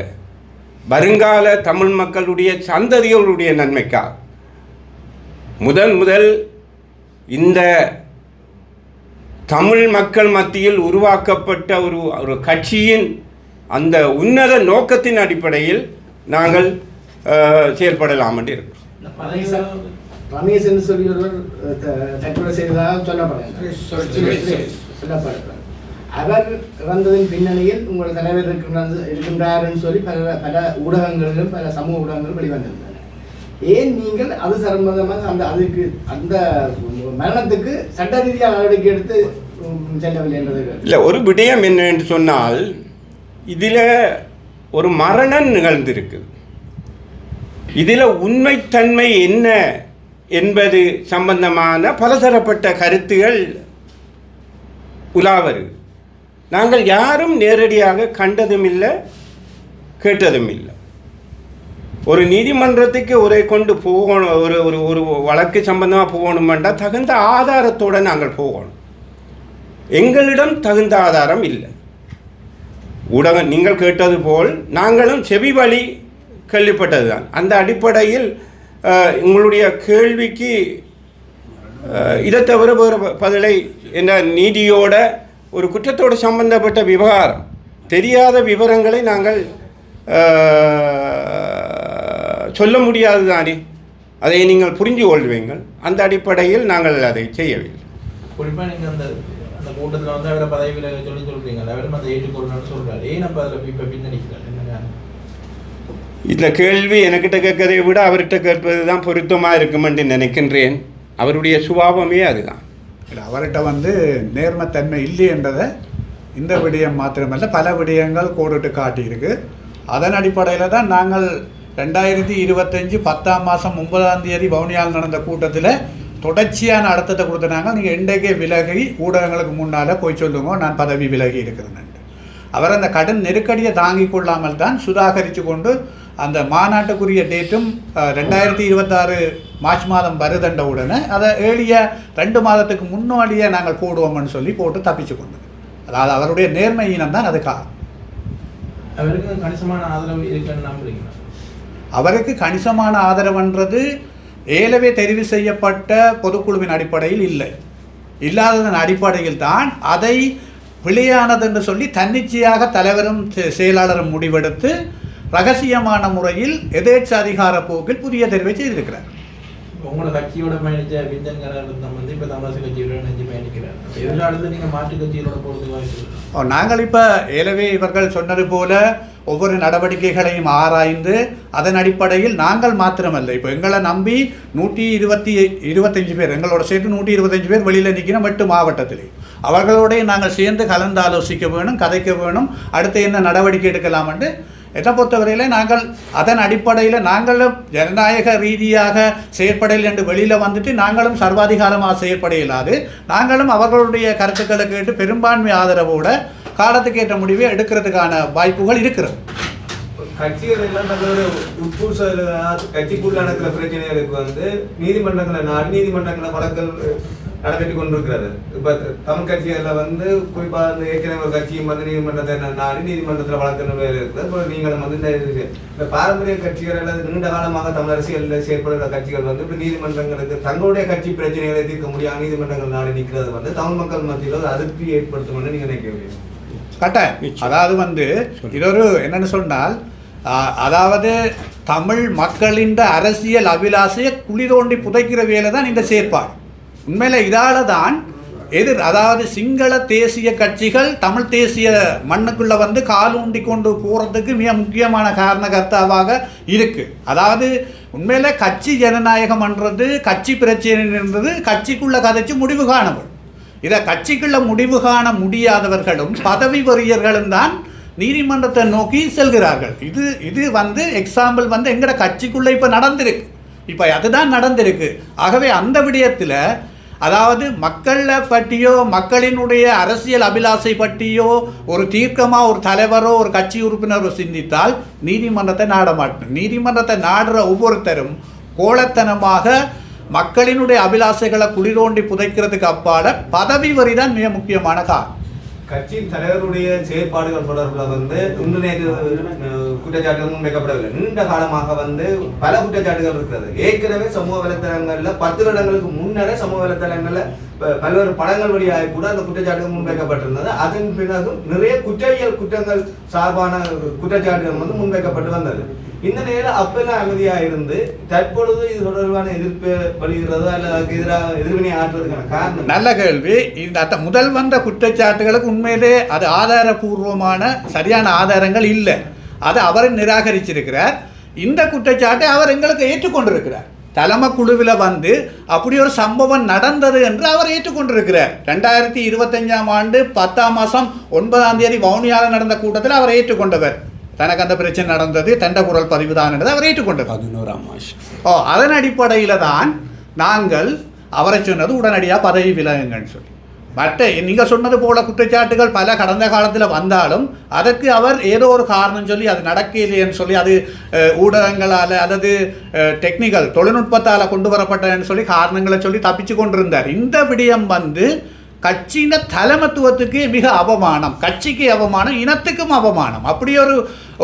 வருங்கால தமிழ் மக்களுடைய சந்ததிகளுடைய நன்மைக்காக. முதல் இந்த தமிழ் மக்கள் மத்தியில் உருவாக்கப்பட்ட ஒரு கட்சியின் அந்த உன்னத நோக்கத்தின் அடிப்படையில் நாங்கள் செயல்படலாம் என்று இருக்கிறோம். ரமேஷ் என்று சொல்லி ஒருவர் தற்கொலை செய்ததாக சொல்லப்படுகிறார். அவர் இறந்ததின் பின்னணியில் உங்கள் தலைவர் இருக்கின்றார் என்று சொல்லி பல ஊடகங்களிலும் பல சமூக ஊடகங்களும் வெளிவந்திருந்தன. ஏன் நீங்கள் அது சம்பந்தமாக அந்த மரணத்துக்கு சட்ட ரீதியாக நடவடிக்கை எடுத்து செல்லவில்லை என்றது இல்லை. ஒரு விடயம் என்ன என்று சொன்னால், இதில் ஒரு மரணம் நிகழ்ந்திருக்கு. இதில் உண்மைத்தன்மை என்ன என்பது சம்பந்தமான பலதரப்பட்ட கருத்துகள் உலாவரு. நாங்கள் யாரும் நேரடியாக கண்டதும் இல்லை, கேட்டதும் இல்லை. ஒரு நீதிமன்றத்துக்கு ஒரே கொண்டு போகணும், ஒரு வழக்கு சம்பந்தமாக போகணுமெண்டா தகுந்த ஆதாரத்தோடு நாங்கள் போகணும். எங்களிடம் தகுந்த ஆதாரம் இல்லை. ஊடகம் நீங்கள் கேட்டது போல் நாங்களும் செவி வழி கேள்விப்பட்டது தான். அந்த அடிப்படையில் உங்களுடைய கேள்விக்கு இதை தவிர வேறு பதிலை என்ன, நீதியோட ஒரு குற்றத்தோடு சம்பந்தப்பட்ட விவகாரம், தெரியாத விவரங்களை நாங்கள் சொல்ல முடியாது தானே, அதை நீங்கள் புரிஞ்சு கொள்வீங்கள். அந்த அடிப்படையில் நாங்கள் அதை செய்யவில்லை. குறிப்பாக நீங்கள் அந்த கூட்டத்தில் அவரை பதவியில் சொல்றீங்க, அவரும் அதை ஏற்றுக்கொள்ளணும்னு சொல்றாரு. ஏன் அப்போ அதில் இப்போ பின்னணிக்கிறார்? இந்த கேள்வி எனக்கிட்ட கேட்கறதை விட அவர்கிட்ட கேட்பது தான் பொருத்தமாக இருக்கும் என்று நினைக்கின்றேன். அவருடைய சுபாவமே அதுதான். அவர்கிட்ட நேர்மத்தன்மை இல்லை என்றதை இந்த விடயம் மாத்திரமல்ல பல விடயங்கள் கோடிட்டு காட்டியிருக்கு. அதன் அடிப்படையில் தான் நாங்கள் 2025 10ஆம் மாதம் 9ஆம் தேதி வவுனியாவில் நடந்த கூட்டத்தில் தொடர்ச்சியான அர்த்தத்தை கொடுத்தனாங்க. நீங்கள் இன்றைக்கே விலகி ஊடகங்களுக்கு முன்னால் போய் சொல்லுங்க நான் பதவி விலகி இருக்கிறேன். அவர் அந்த கடன் நெருக்கடியை தாங்கிக் கொள்ளாமல் தான் சுதாகரித்து கொண்டு அந்த மாநாட்டுக்குரிய டேட்டும் 2026 மார்ச் மாதம் வருதண்ட உடனே அதை ஏழிய 2 மாதத்துக்கு முன்னாடியே நாங்கள் போடுவோம்னு சொல்லி போட்டு தப்பிச்சு கொண்டது. அதாவது அவருடைய நேர்மையினம் தான் அது காரணம். அவருக்கு கணிசமான ஆதரவு இருக்குன்னு நம்புறீங்களா? அவருக்கு கணிசமான ஆதரவுன்றது ஏலவே தெரிவு செய்யப்பட்ட பொதுக்குழுவின் அடிப்படையில் இல்லை. இல்லாததன் அடிப்படையில் தான் அதை பிழையானது என்று சொல்லி தன்னிச்சையாக தலைவரும் செயலாளரும் முடிவெடுத்து ரகசியமான முறையில் எதேச்ச அதிகார போக்கில் புதிய தெரிவை செய்திருக்கிறார். உங்களோட கட்சியோட பயணிச்ச விந்தன் கரகம் இப்போ தமிழக கட்சியோட நினைஞ்சு பயணிக்கிறார். எதிர்காலத்தில் நீங்கள் மாற்று கட்சியோட போகிறது வாய்ப்பு? நாங்கள் இப்போ ஏலவே இவர்கள் சொன்னது போல ஒவ்வொரு நடவடிக்கைகளையும் ஆராய்ந்து அதன் அடிப்படையில் நாங்கள் மாத்திரமல்ல, இப்போ எங்களை நம்பி 125 பேர் எங்களோட சேர்த்து 125 பேர் வெளியில் நிற்கிறோம் 8 மாவட்டத்திலே. அவர்களோட நாங்கள் சேர்ந்து கலந்து ஆலோசிக்க வேணும், கதைக்க வேணும், அடுத்து என்ன நடவடிக்கை எடுக்கலாம் என்று என்னை பொறுத்தவரையில் நாங்கள் அதன் அடிப்படையில் நாங்களும் ஜனநாயக ரீதியாக செயற்படையில் என்று வெளியில் வந்துட்டு நாங்களும் சர்வாதிகாரமாக செயற்பட இயலாது. நாங்களும் அவர்களுடைய கருத்துக்களை கேட்டு பெரும்பான்மை ஆதரவோடு காலத்துக்கு ஏற்ற முடிவை எடுக்கிறதுக்கான வாய்ப்புகள் இருக்கிறது. கட்சிகள் எல்லாம் தங்களோட உட்பூசல் கட்சிக்குள்ள நடக்கிற பிரச்சனைகளுக்கு வந்து நீதிமன்றங்களை வழக்கல் நடைபெற்று கொண்டிருக்கிறது. இப்ப தமிழ் கட்சிகள்ல வந்து குறிப்பா அந்த ஏற்கனவே ஒரு கட்சியும் வந்து நீதிமன்றத்தை நாடி நீதிமன்றத்தில் வழக்கு வேலை இருக்குது. இப்போ நீங்களும் வந்து இந்த பாரம்பரிய கட்சிகள் அல்லது நீண்ட காலமாக தமிழ் அரசியலில் செயற்படுகிற கட்சிகள் வந்து இப்போ நீதிமன்றங்களுக்கு தங்களுடைய கட்சி பிரச்சனைகளை தீர்க்க முடியாத நீதிமன்றங்கள் நாடி நிற்கிறது வந்து தமிழ் மக்கள் மத்தியில் ஒரு அதிருப்தி ஏற்படுத்தும் நீங்க நினைக்கிறீங்க? கட்டாயம். அதாவது வந்து இதொரு என்னன்னு சொன்னால், அதாவது தமிழ் மக்களின் அரசியல் அபிலாசையை குழி தோண்டி புதைக்கிற வேலை தான் இந்த செயற்பாடு. உண்மையில் இதால் தான் அதாவது சிங்கள தேசிய கட்சிகள் தமிழ் தேசிய மண்ணுக்குள்ளே வந்து காலூண்டி கொண்டு போகிறதுக்கு மிக முக்கியமான காரணகர்த்தாவாக இருக்குது. அதாவது உண்மையில் கட்சி ஜனநாயகம்ன்றது கட்சி பிரச்சனைன்றது கட்சிக்குள்ளே கதைச்சு முடிவு காணப்படும். இதை கட்சிக்குள்ள முடிவு காண முடியாதவர்களும் பதவி வெறியர்களும் தான் நீதிமன்றத்தை நோக்கி செல்கிறார்கள். இது வந்து எக்ஸாம்பிள் வந்து எங்கட கட்சிக்குள்ளே இப்போ நடந்திருக்கு. இப்போ அதுதான் நடந்திருக்கு. ஆகவே அந்த விடயத்தில் அதாவது மக்களை பற்றியோ மக்களினுடைய அரசியல் அபிலாசை பற்றியோ ஒரு தீர்க்கமாக ஒரு தலைவரோ ஒரு கட்சி உறுப்பினரோ சிந்தித்தால் நீதிமன்றத்தை நாட மாட்டேன். நீதிமன்றத்தை நாடுற ஒவ்வொருத்தரும் கோலத்தனமாக மக்களினுடைய அபிலாசைகளை குழி தோண்டி புதைக்கிறதுக்கு அப்பால பதவி வரி தான் மிக முக்கியமான காரணம். கட்சியின் தலைவருடைய செயற்பாடுகள் தொடர்பில் வந்து இன்று நேற்று குற்றச்சாட்டுகள் முன்வைக்கப்படவில்லை. நீண்ட காலமாக வந்து பல குற்றச்சாட்டுகள் இருக்கிறது. ஏற்கனவே சமூக வலைத்தளங்கள்ல 10 வருடங்களுக்கு முன்னரே சமூக வலைத்தளங்கள்ல பல்வேறு படங்கள் வழியாக கூட அந்த குற்றச்சாட்டுகள் முன்வைக்கப்பட்டிருந்தது. அதன் பிறகும் நிறைய குற்றவியல் குற்றங்கள் சார்பான குற்றச்சாட்டுகள் வந்து முன்வைக்கப்பட்டு வந்தது. இந்த நேரம் அப்பெல்லாம் அமைதியாக இருந்து தற்பொழுது இது தொடர்பான எதிர்ப்பு வருகிறதோ அல்லது அதுக்கு எதிராக எதிர்வினை ஆற்றுறதுக்கான காரணம்? நல்ல கேள்வி. இந்த முதல் வந்த குற்றச்சாட்டுகளுக்கு உண்மையிலே அது ஆதாரபூர்வமான சரியான ஆதாரங்கள் இல்லை. அதை அவர் நிராகரிச்சிருக்கிறார். இந்த குற்றச்சாட்டை அவர் எங்களுக்கு ஏற்றுக்கொண்டிருக்கிறார். தலைமை குழுவில் வந்து அப்படி ஒரு சம்பவம் நடந்தது என்று அவர் ஏற்றுக்கொண்டிருக்கிறார். 2025ஆம் ஆண்டு 10ஆம் மாதம் 9ஆம் தேதி வவுனியாவில் நடந்த கூட்டத்தில் அவர் ஏற்றுக்கொண்டவர். தனக்கு அந்த பிரச்சனை நடந்தது, தண்ட குரல் பதிவு தான் என்றது அவர் ஏற்றுக்கொண்டது 11ஆம் மாதம். அதன் அடிப்படையில் தான் நாங்கள் அவரை சொன்னது உடனடியாக பதவி விலகுங்கன்னு சொல்லி. மற்ற நீங்கள் சொன்னது போல குற்றச்சாட்டுகள் பல கடந்த காலத்தில் வந்தாலும் அதற்கு அவர் ஏதோ ஒரு காரணம் சொல்லி அது நடக்கலையேன்னு சொல்லி அது ஊடகங்களால் அல்லது டெக்னிக்கல் தொழில்நுட்பத்தால் கொண்டு வரப்பட்டதுன்னு சொல்லி காரணங்களை சொல்லி தப்பிச்சு கொண்டிருந்தார். இந்த விடயம் வந்து கட்சியின் தலைமத்துவத்துக்கு மிக அவமானம், கட்சிக்கு அவமானம், இனத்துக்கும் அவமானம். அப்படி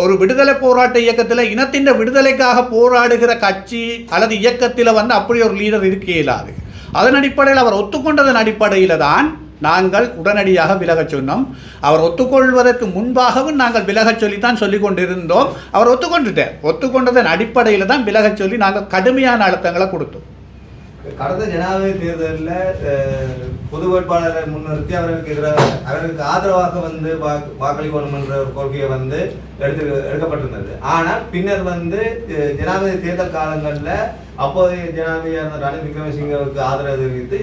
ஒரு விடுதலை போராட்ட இயக்கத்தில் இனத்தின் விடுதலைக்காக போராடுகிற கட்சி அல்லது இயக்கத்தில் வந்து அப்படி ஒரு லீடர் இருக்க இயலாது. அதன் அடிப்படையில் அவர் ஒத்துக்கொண்டதன் அடிப்படையில் தான் நாங்கள் உடனடியாக விலகச் சொன்னோம். அவர் ஒத்துக்கொள்வதற்கு முன்பாகவும் நாங்கள் விலகச் சொல்லித்தான் சொல்லி கொண்டிருந்தோம். அவர் ஒத்துக்கொண்டதன் அடிப்படையில் தான் விலகச் சொல்லி நாங்கள் கடுமையான அழுத்தங்களை கொடுத்தோம். கடந்த ஜனாதிபதி தேர்தலில் பொது வேட்பாளரை முன்னிறுத்தி அவர்களுக்கு ஆதரவாக வந்து வாக்களிக்கணும் என்ற ஒரு கொள்கையை வந்து எடுக்கப்பட்டிருந்தது. ஆனால் பின்னர் வந்து ஜனாதிபதி தேர்தல் காலங்களில் அப்போதைய ஜனாதிபதியான ரணில் விக்ரமசிங்கவுக்கு ஆதரவு தெரிவித்து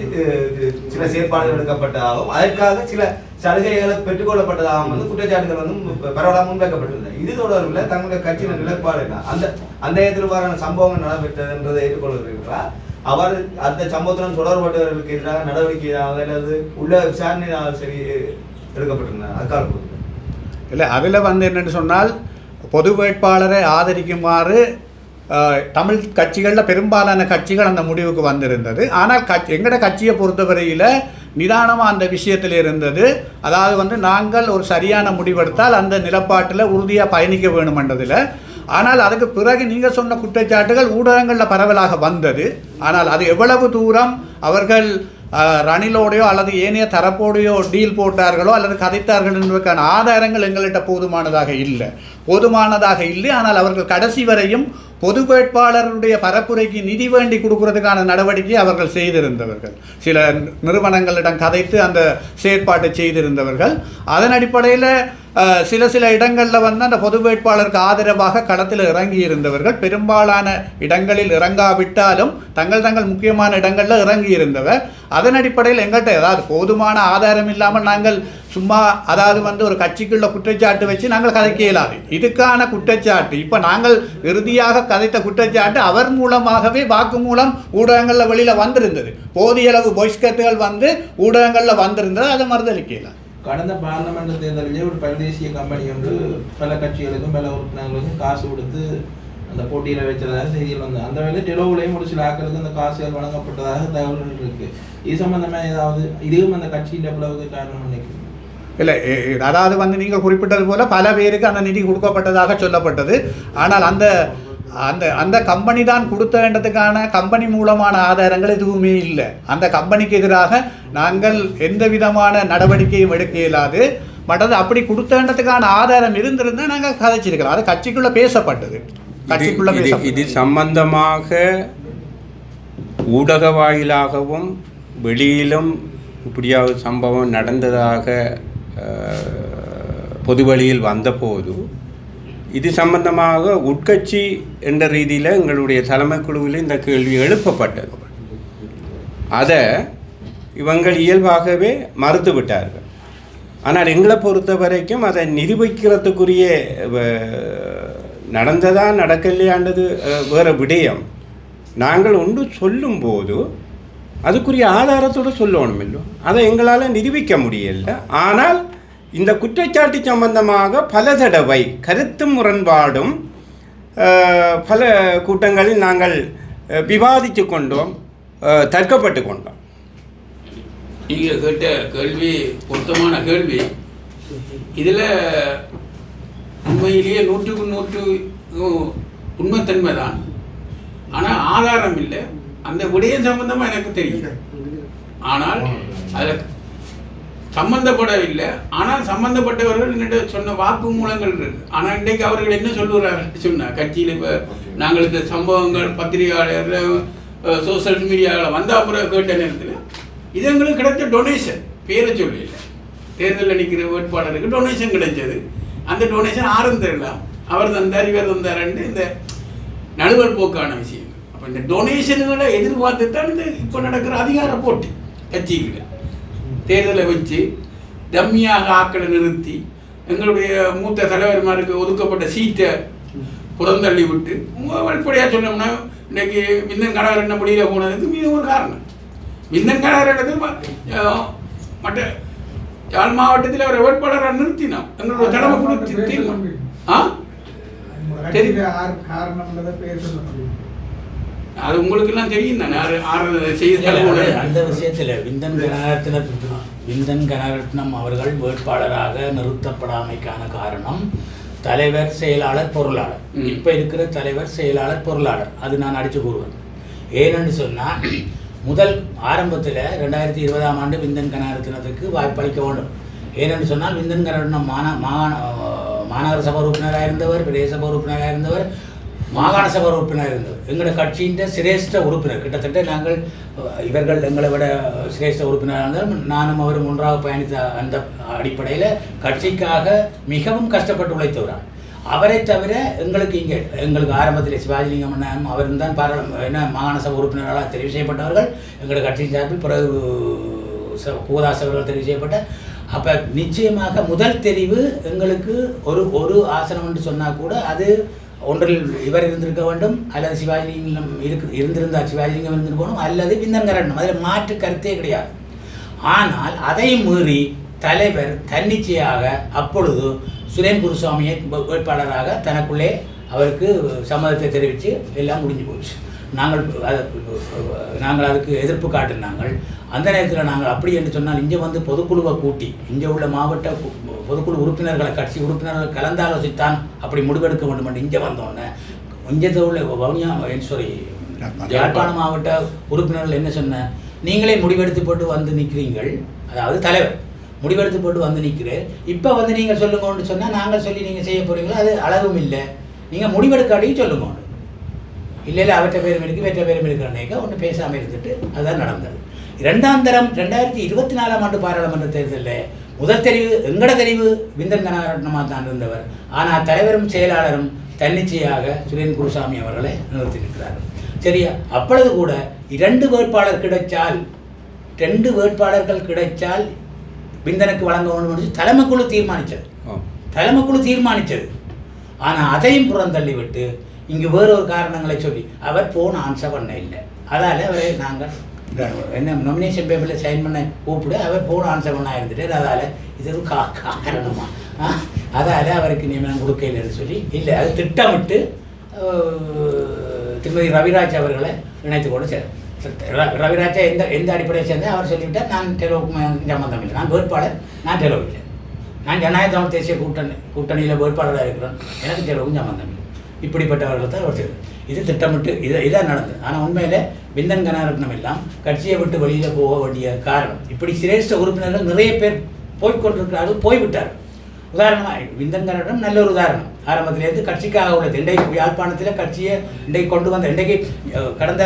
சில செயற்பாடுகள் எடுக்கப்பட்டதாகவும் அதற்காக சில சலுகைகளை பெற்றுக்கொள்ளப்பட்டதாகவும் வந்து குற்றச்சாட்டுகள் வந்து பரவலாக முன்வைக்கப்பட்டிருந்தது. இது தொடர்பில் தங்களுடைய கட்சியின் நிலைப்பாடு அந்த எதிர்பாரான சம்பவங்கள் நடைபெற்றதுன்றதை ஏற்றுக்கொள்கிறீர்களா? அவர் அந்த சம்பவத்துடன் தொடர்பட்டவர்களுக்கு எதிராக நடவடிக்கை அல்லது உள்ள விசாரணை சரி எடுக்கப்பட்டிருந்தார் அக்கால இல்லை. அதில் வந்து என்னென்னு சொன்னால் பொது வேட்பாளரை ஆதரிக்குமாறு தமிழ் கட்சிகளில் பெரும்பாலான கட்சிகள் அந்த முடிவுக்கு வந்திருந்தது. ஆனால் எங்களோட கட்சியை பொறுத்தவரையில் நிதானமாக அந்த விஷயத்தில் இருந்தது. அதாவது வந்து நாங்கள் ஒரு சரியான முடிவெடுத்தால் அந்த நிலப்பாட்டில் உறுதியாக பயணிக்க வேணுமென்றதில். ஆனால் அதுக்கு பிறகு நீங்கள் சொன்ன குற்றச்சாட்டுகள் ஊடகங்களில் பரவலாக வந்தது. ஆனால் அது எவ்வளவு தூரம் அவர்கள் ரணிலோடையோ அல்லது ஏனைய தரப்போடையோ டீல் போட்டார்களோ அல்லது கதைத்தார்கள் என்பதற்கான ஆதாரங்கள் எங்கள்கிட்ட போதுமானதாக இல்லை. ஆனால் அவர்கள் கடைசி வரையும் பொது வேட்பாளருடைய பரப்புரைக்கு நிதி வேண்டி கொடுக்கறதுக்கான நடவடிக்கை அவர்கள் செய்திருந்தவர்கள், சில நிறுவனங்களிடம் கதைத்து அந்த செயற்பாட்டை செய்திருந்தவர்கள். அதன் அடிப்படையில் சில இடங்களில் வந்து அந்த பொது வேட்பாளருக்கு ஆதரவாக களத்தில் இறங்கி இருந்தவர்கள், பெரும்பாலான இடங்களில் இறங்காவிட்டாலும் தங்கள் முக்கியமான இடங்களில் இறங்கி இருந்தவர். அதன் அடிப்படையில் எங்கள்கிட்ட ஏதாவது போதுமான ஆதாரம் இல்லாமல் நாங்கள் சும்மா அதாவது வந்து ஒரு கட்சிக்குள்ள குற்றச்சாட்டு வச்சு நாங்கள் கதைக்க இயலாது. இதுக்கான குற்றச்சாட்டு இப்போ நாங்கள் இறுதியாக கதைத்த குற்றச்சாட்டு அவர் மூலமாகவே வாக்குமூலம் ஊடகங்களில் வெளியில் வந்திருந்தது. போதிய அளவு பொய்ஸ்கட்டுகள் வந்து ஊடகங்களில் வந்திருந்தது, அதை மறுதளிக்கலாம். கடந்த பார்லமெண்ட் தேர்தலிலே ஒரு பரதேசிய கம்பெனி ஒன்று பல கட்சிகளுக்கும் பல உறுப்பினர்களுக்கும் காசு கொடுத்து அந்த போட்டியில் வைச்சதாக செய்திகள் வந்து அந்த வேலை டெலோவிலையும் ஒரு சில ஆக்களுக்கு அந்த காசுகள் வழங்கப்பட்டதாக தகவல்கள் இருக்கு. இது சம்பந்தமாக ஏதாவது இதுவும் அந்த கட்சியின் எவ்வளவு காரணம் நினைக்கிறீங்க? இல்லை, அதாவது வந்து நீங்கள் குறிப்பிட்டது போல பல பேருக்கு அந்த நிதி கொடுக்கப்பட்டதாக சொல்லப்பட்டது. ஆனால் அந்த அந்த அந்த கம்பெனி தான் கொடுத்ததுக்கான கம்பெனி மூலமான ஆதாரங்கள் எதுவுமே இல்லை. அந்த கம்பெனிக்கு எதிராக நாங்கள் எந்த விதமான நடவடிக்கையும் எடுக்க இயலாது. மற்றது அப்படி கொடுத்ததுக்கான ஆதாரம் இருந்திருந்தால் நாங்கள் கதைச்சிருக்கலாம். அது கட்சிக்குள்ளே பேசப்பட்டது. இது சம்பந்தமாக ஊடக வாயிலாகவும் வெளியிலும் இப்படியாவது சம்பவம் நடந்ததாக பொது வழியில் வந்தபோது இது சம்பந்தமாக உட்கட்சி என்ற ரீதியில் எங்களுடைய தலைமை குழுவில் இந்த கேள்வி எழுப்பப்பட்டது. அதை இவங்கள் இயல்பாகவே மறுத்து விட்டார்கள். ஆனால் எங்களை பொறுத்த வரைக்கும் அதை நிரூபிக்கிறதுக்குரிய நடந்ததா நடக்கலையாண்டது வேறு விடயம். நாங்கள் ஒன்று சொல்லும்போது அதுக்குரிய ஆதாரத்தோடு சொல்லணும் இல்லை, அதை எங்களால் நிரூபிக்க முடியலை. ஆனால் இந்த குற்றச்சாட்டு சம்பந்தமாக பல தடவை கருத்து முரண்பாடும் பல கூட்டங்களில் நாங்கள் விவாதித்து கொண்டோம், தர்க்கப்பட்டு கொண்டோம். நீங்கள் கேட்ட கேள்வி பொருத்தமான கேள்வி. இதில் உண்மையிலேயே 100க்கு 100 உண்மைத்தன்மை தான். ஆனால் ஆதாரம் இல்லை. அந்த விடயம் சம்பந்தமாக எனக்கு தெரியும், ஆனால் அதில் சம்பந்தப்படவில்லை. ஆனால் சம்பந்தப்பட்டவர்கள் என்னிட்ட சொன்ன வாக்குமூலங்கள் இருக்கு. ஆனால் இன்றைக்கு அவர்கள் என்ன சொல்லுறாங்கன்னு சொன்னால், கட்சியில் இப்போ நாங்கள் இந்த சம்பவங்கள் பத்திரிகையாளர் சோசியல் மீடியாவில் வந்த அப்புறம் கேட்ட நேரத்தில் இது எங்களுக்கு கிடைச்ச டொனேஷன், பேரை சொல்லல, தேர்தலில் நிற்கிற வேட்பாளருக்கு டொனேஷன் கிடைச்சது. அந்த டொனேஷன் ஆறும் தெரியலாம், அவர் தந்தார் இவர் தந்தாருன்னு இந்த நடுவர் போக்கான விஷயம். அப்போ இந்த டொனேஷன்களை எதிர்பார்த்து தான் இந்த இப்போ நடக்கிற அதிகார போட்டி கட்சிகளை தேர்தலை வச்சு டம்மியாக ஆக்களை நிறுத்தி எங்களுடைய மூத்த தலைவர்மாருக்கு ஒதுக்கப்பட்ட சீட்டை புறந்தள்ளி விட்டு வெளிப்படையாக சொன்னோம்னா இன்றைக்கி விந்தன் கணவர் என்ன முடியல போனதுக்கு மீது ஒரு காரணம். விந்தன் கணவர் மற்ற யாழ் மாவட்டத்தில் ஒரு வேட்பாளராக நிறுத்தினோம். எங்களோட தலைமை கொடுத்து அது உங்களுக்கு எல்லாம் தெரியும் தானே. அந்த விஷயத்தில் விந்தன் கனரத்னம் அவர்கள் வேட்பாளராக நிறுத்தப்படாமைக்கான காரணம் தலைவர், செயலாளர், பொருளாளர். இப்போ இருக்கிற தலைவர், செயலாளர், பொருளாளர், அது நான் அடித்து கூறுவேன். ஏன்னு சொன்னால் முதல் ஆரம்பத்தில் 2020ஆம் ஆண்டு விந்தன் கனரத்னத்துக்கு வாய்ப்பளிக்க வேண்டும். ஏனென்று சொன்னால் விந்தன் கனரத்னம் மாநகர சபை உறுப்பினராக இருந்தவர், பிரதேச சபை உறுப்பினராக இருந்தவர், மாகாண சபை உறுப்பினராக இருந்தவர். எங்களோட கட்சியின் சிரேஷ்ட உறுப்பினர். கிட்டத்தட்ட நாங்கள் இவர்கள் எங்களை விட சிரேஷ்ட உறுப்பினராக இருந்தாலும் நானும் அவரும் ஒன்றாக பயணித்த அந்த அடிப்படையில் கட்சிக்காக மிகவும் கஷ்டப்பட்டு உழைத்தவரார். அவரை தவிர எங்களுக்கு ஆரம்பத்தில் சிவாஜிலிங்கம் அண்ணன் அவர் தான் மாகாண சபை உறுப்பினர்களாக தெரிவு செய்யப்பட்டவர்கள். எங்களோட கட்சியின் சார்பில் பிறகு பூதாஸ் அவர்கள் தெரிவு செய்யப்பட்ட. அப்போ நிச்சயமாக முதல் தெரிவு எங்களுக்கு ஒரு ஆசனம் என்று சொன்னால் கூட அது ஒன்றில் இவர் இருந்திருக்க வேண்டும், அல்லது சிவாஜிலிங்கம் இருந்திருந்தால் சிவாஜிலிங்கம் இருந்திருக்கணும், அல்லது விந்தன் கனரத்னம். அதில் மாற்று கருத்தே கிடையாது. ஆனால் அதை மீறி தலைவர் தன்னிச்சையாக அப்பொழுது சுரேன் குருசாமியை வேட்பாளராக தனக்குள்ளே அவருக்கு சம்மதத்தை தெரிவித்து எல்லாம் முடிஞ்சு போச்சு. நாங்கள் அதுக்கு எதிர்ப்பு காட்டினாங்கள். அந்த நேரத்தில் நாங்கள் அப்படி என்று சொன்னால் இங்கே வந்து பொதுக்குழுவை கூட்டி இங்கே உள்ள மாவட்ட பொதுக்குழு உறுப்பினர்களை, கட்சி உறுப்பினர்கள் கலந்தாலோசித்தான் அப்படி முடிவெடுக்க வேண்டும் என்று இங்கே வந்தோடனே இங்கே உள்ள யாழ்ப்பாண மாவட்ட உறுப்பினர்கள் என்ன சொன்ன, நீங்களே முடிவெடுத்து போட்டு வந்து நிற்கிறீங்கள், அதாவது தலைவர் முடிவெடுத்து போட்டு வந்து நிற்கிறேன், இப்போ வந்து நீங்கள் சொல்லுங்கன்னு சொன்னால் நாங்கள் சொல்லி நீங்கள் செய்ய போகிறீங்களோ அது அளவும் இல்லை, நீங்கள் முடிவெடுக்காடியும் சொல்லுங்க. இல்லை அவற்றை பேரும் இருக்குது வெற்ற பேரும் இருக்கிறேன்னேக்க ஒன்று பேசாமல் இருந்துட்டு அதுதான் நடந்தது. இரண்டாம் தரம் 2024ஆம் ஆண்டு பாராளுமன்ற தேர்தலில் முதல் தெரிவு எங்கட தெரிவு விந்தன் கனரத்னமாக தான் இருந்தவர். ஆனால் தலைவரும் செயலாளரும் தன்னிச்சையாக சுரேன் குருசாமி அவர்களை நிறுத்தி நிற்கிறார்கள். சரியா? அப்பொழுது கூட 2 வேட்பாளர்கள் கிடைச்சால் பிந்தனுக்கு வழங்க வேண்டும் தலைமைக்குழு தீர்மானித்தது. தலைமைக்குழு தீர்மானித்தது. ஆனால் அதையும் புறந்தள்ளி விட்டு இங்கு வேறொரு காரணங்களை சொல்லி அவர் போன ஆன்சர் பண்ண இல்லை. அதால் அவரை நாங்கள் என்ன நாமினேஷன் பேப்பரில் சைன் பண்ண கூப்பிட அவர் போன ஆன்சர் பண்ண இருந்துட்டு அதால் இது ஒரு காரணமா அதால் அவருக்கு நியமனம் கொடுக்கலன்னு சொல்லி இல்லை, அது திட்டமிட்டு திருமதி ரவிராஜ் அவர்களை இணைத்து கொண்டு ரவிராஜா எந்த அடிப்படையை சேர்ந்து அவர் சொல்லிவிட்டார், நான் டெலோவுக்கு சம்பந்தம் இல்லை, நான் வேட்பாளர், நான் டெலோ இல்லை, நான் ஜனநாயக தமிழ் தேசிய கூட்டணியில் வேட்பாளராக இருக்கிறேன், எனக்கு டெலோவுக்கும் சம்பந்தம் இல்லை. இப்படிப்பட்டவர்கள் தான் அவர் செய்தார். இது திட்டமிட்டு இதான் நடந்தது. ஆனால் உண்மையில் பிந்தன் கனகரட்னம் எல்லாம் கட்சியை விட்டு வெளியில் போக வேண்டிய காரணம் இப்படி சிரேஷ்ட உறுப்பினர்கள் நிறைய பேர் போய்கொண்டிருக்கிறார்கள், போய்விட்டார்கள். உதாரணமாக பிந்தன் கனகரட்னம் நல்ல ஒரு உதாரணம். ஆரம்பத்திலேருந்து கட்சிக்காக உள்ளது. இன்றைக்கு யாழ்ப்பாணத்தில் கட்சியை இன்றைக்கு கொண்டு வந்த இன்றைக்கு கடந்த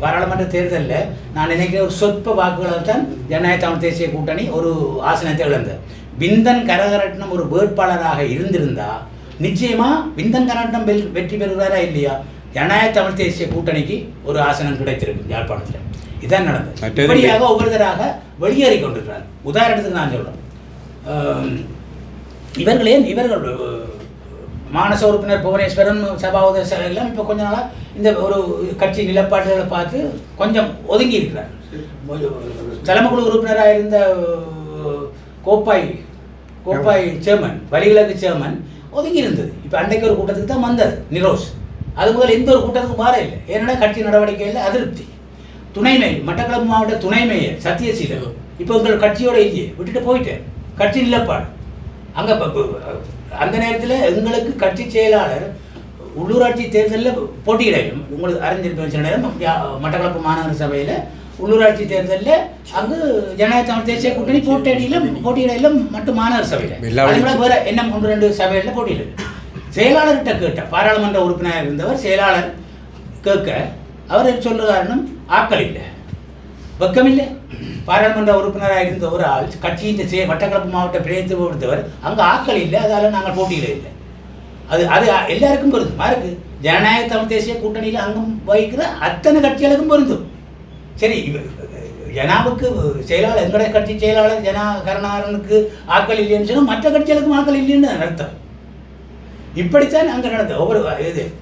பாராளுமன்ற தேர்தலில் நான் நினைக்கிற ஒரு சொற்ப வாக்குகளால் தான் ஜனநாயக தமிழ் தேசிய கூட்டணி ஒரு ஆசனத்தை இழந்தது. பிந்தன் கனகரட்னம் ஒரு வேட்பாளராக இருந்திருந்தா நிச்சயமா பிந்தன் கனகரட்னம் வெற்றி பெறுகிறாரா இல்லையா, ஜனநாயக தமிழ் தேசிய கூட்டணிக்கு ஒரு ஆசனம் கிடைத்திருக்கும் யாழ்ப்பாணத்தில். இதான் நடந்தது. இப்படியாக ஒவ்வொருத்தராக வெளியேறி கொண்டிருக்கிறார். உதாரணத்துக்கு நான் சொல்கிறேன், இவர்கள் மானச உறுப்பினர் புவனேஸ்வரன் சபாபதி எல்லாம் இப்போ கொஞ்ச நாளாக இந்த ஒரு கட்சி நிலப்பாடுகளை பார்த்து கொஞ்சம் ஒதுங்கி இருக்கிறார். தலைமைக்குழு உறுப்பினராக இருந்த கோப்பாய் சேர்மன், வலிகிழக்கு சேர்மன் ஒதுங்கி இருந்தது. இப்போ அன்றைக்கு ஒரு கூட்டத்துக்கு தான் வந்தது நிரோஸ். அது முதல் எந்த ஒரு கூட்டத்துக்கும் மாற இல்லை. ஏன்னா கட்சி நடவடிக்கையில் அதிருப்தி. துணை மேயர், மட்டக்களப்பு மாவட்ட துணை மேயர் சத்தியசீலன் இப்போ உங்கள் கட்சியோட இல்லையே, விட்டுட்டு போயிட்டேன். கட்சி நிலப்பாடு அங்கே அந்த நேரத்தில் எங்களுக்கு கட்சி செயலாளர் உள்ளூராட்சி தேர்தலில் போட்டியிடையும் உங்களுக்கு அறிஞ்சிருப்ப நேரம் மட்டக்களப்பு மாநகர சபையில் உள்ளூராட்சி தேர்தலில் அங்கு ஜனநாயக தமிழ் தேசிய கூட்டணி போட்டியிடையிலும் மட்டும் மாநகர சபையில் அதுபோல வேறு என்ன 1-2 சபையில் போட்டியிடல். செயலாளர்கிட்ட கேட்ட பாராளுமன்ற உறுப்பினராக இருந்தவர் செயலாளர் கேட்க அவர் சொல்ற காரணம் ஆக்கள் இல்லை, வெக்கமில்லை. பாராளுமன்ற உறுப்பினராக இருந்த ஒரு ஆள் கட்சியின் மட்டக்களப்பு மாவட்ட பிரதிநிதித்துவம் கொடுத்தவர் அங்கே ஆக்கள் இல்லை, அதால் நாங்கள் போட்டியிட இல்லை. அது எல்லாருக்கும் பொருந்தும். யாருக்கு? ஜனநாயக தமிழ் தேசிய கூட்டணியில் அங்கம் வகிக்கிற அத்தனை கட்சிகளுக்கும் பொருந்தும். சரி, ஜனாவுக்கு செயலாளர், எங்களுடைய கட்சி செயலாளர் ஜனா கருணாகரனுக்கு ஆக்கள் இல்லைன்னு சொன்னால் மற்ற கட்சிகளுக்கும் ஆக்கள் இல்லைன்னு அர்த்தம். இப்படித்தான் அங்கே நடந்தது. ஒவ்வொரு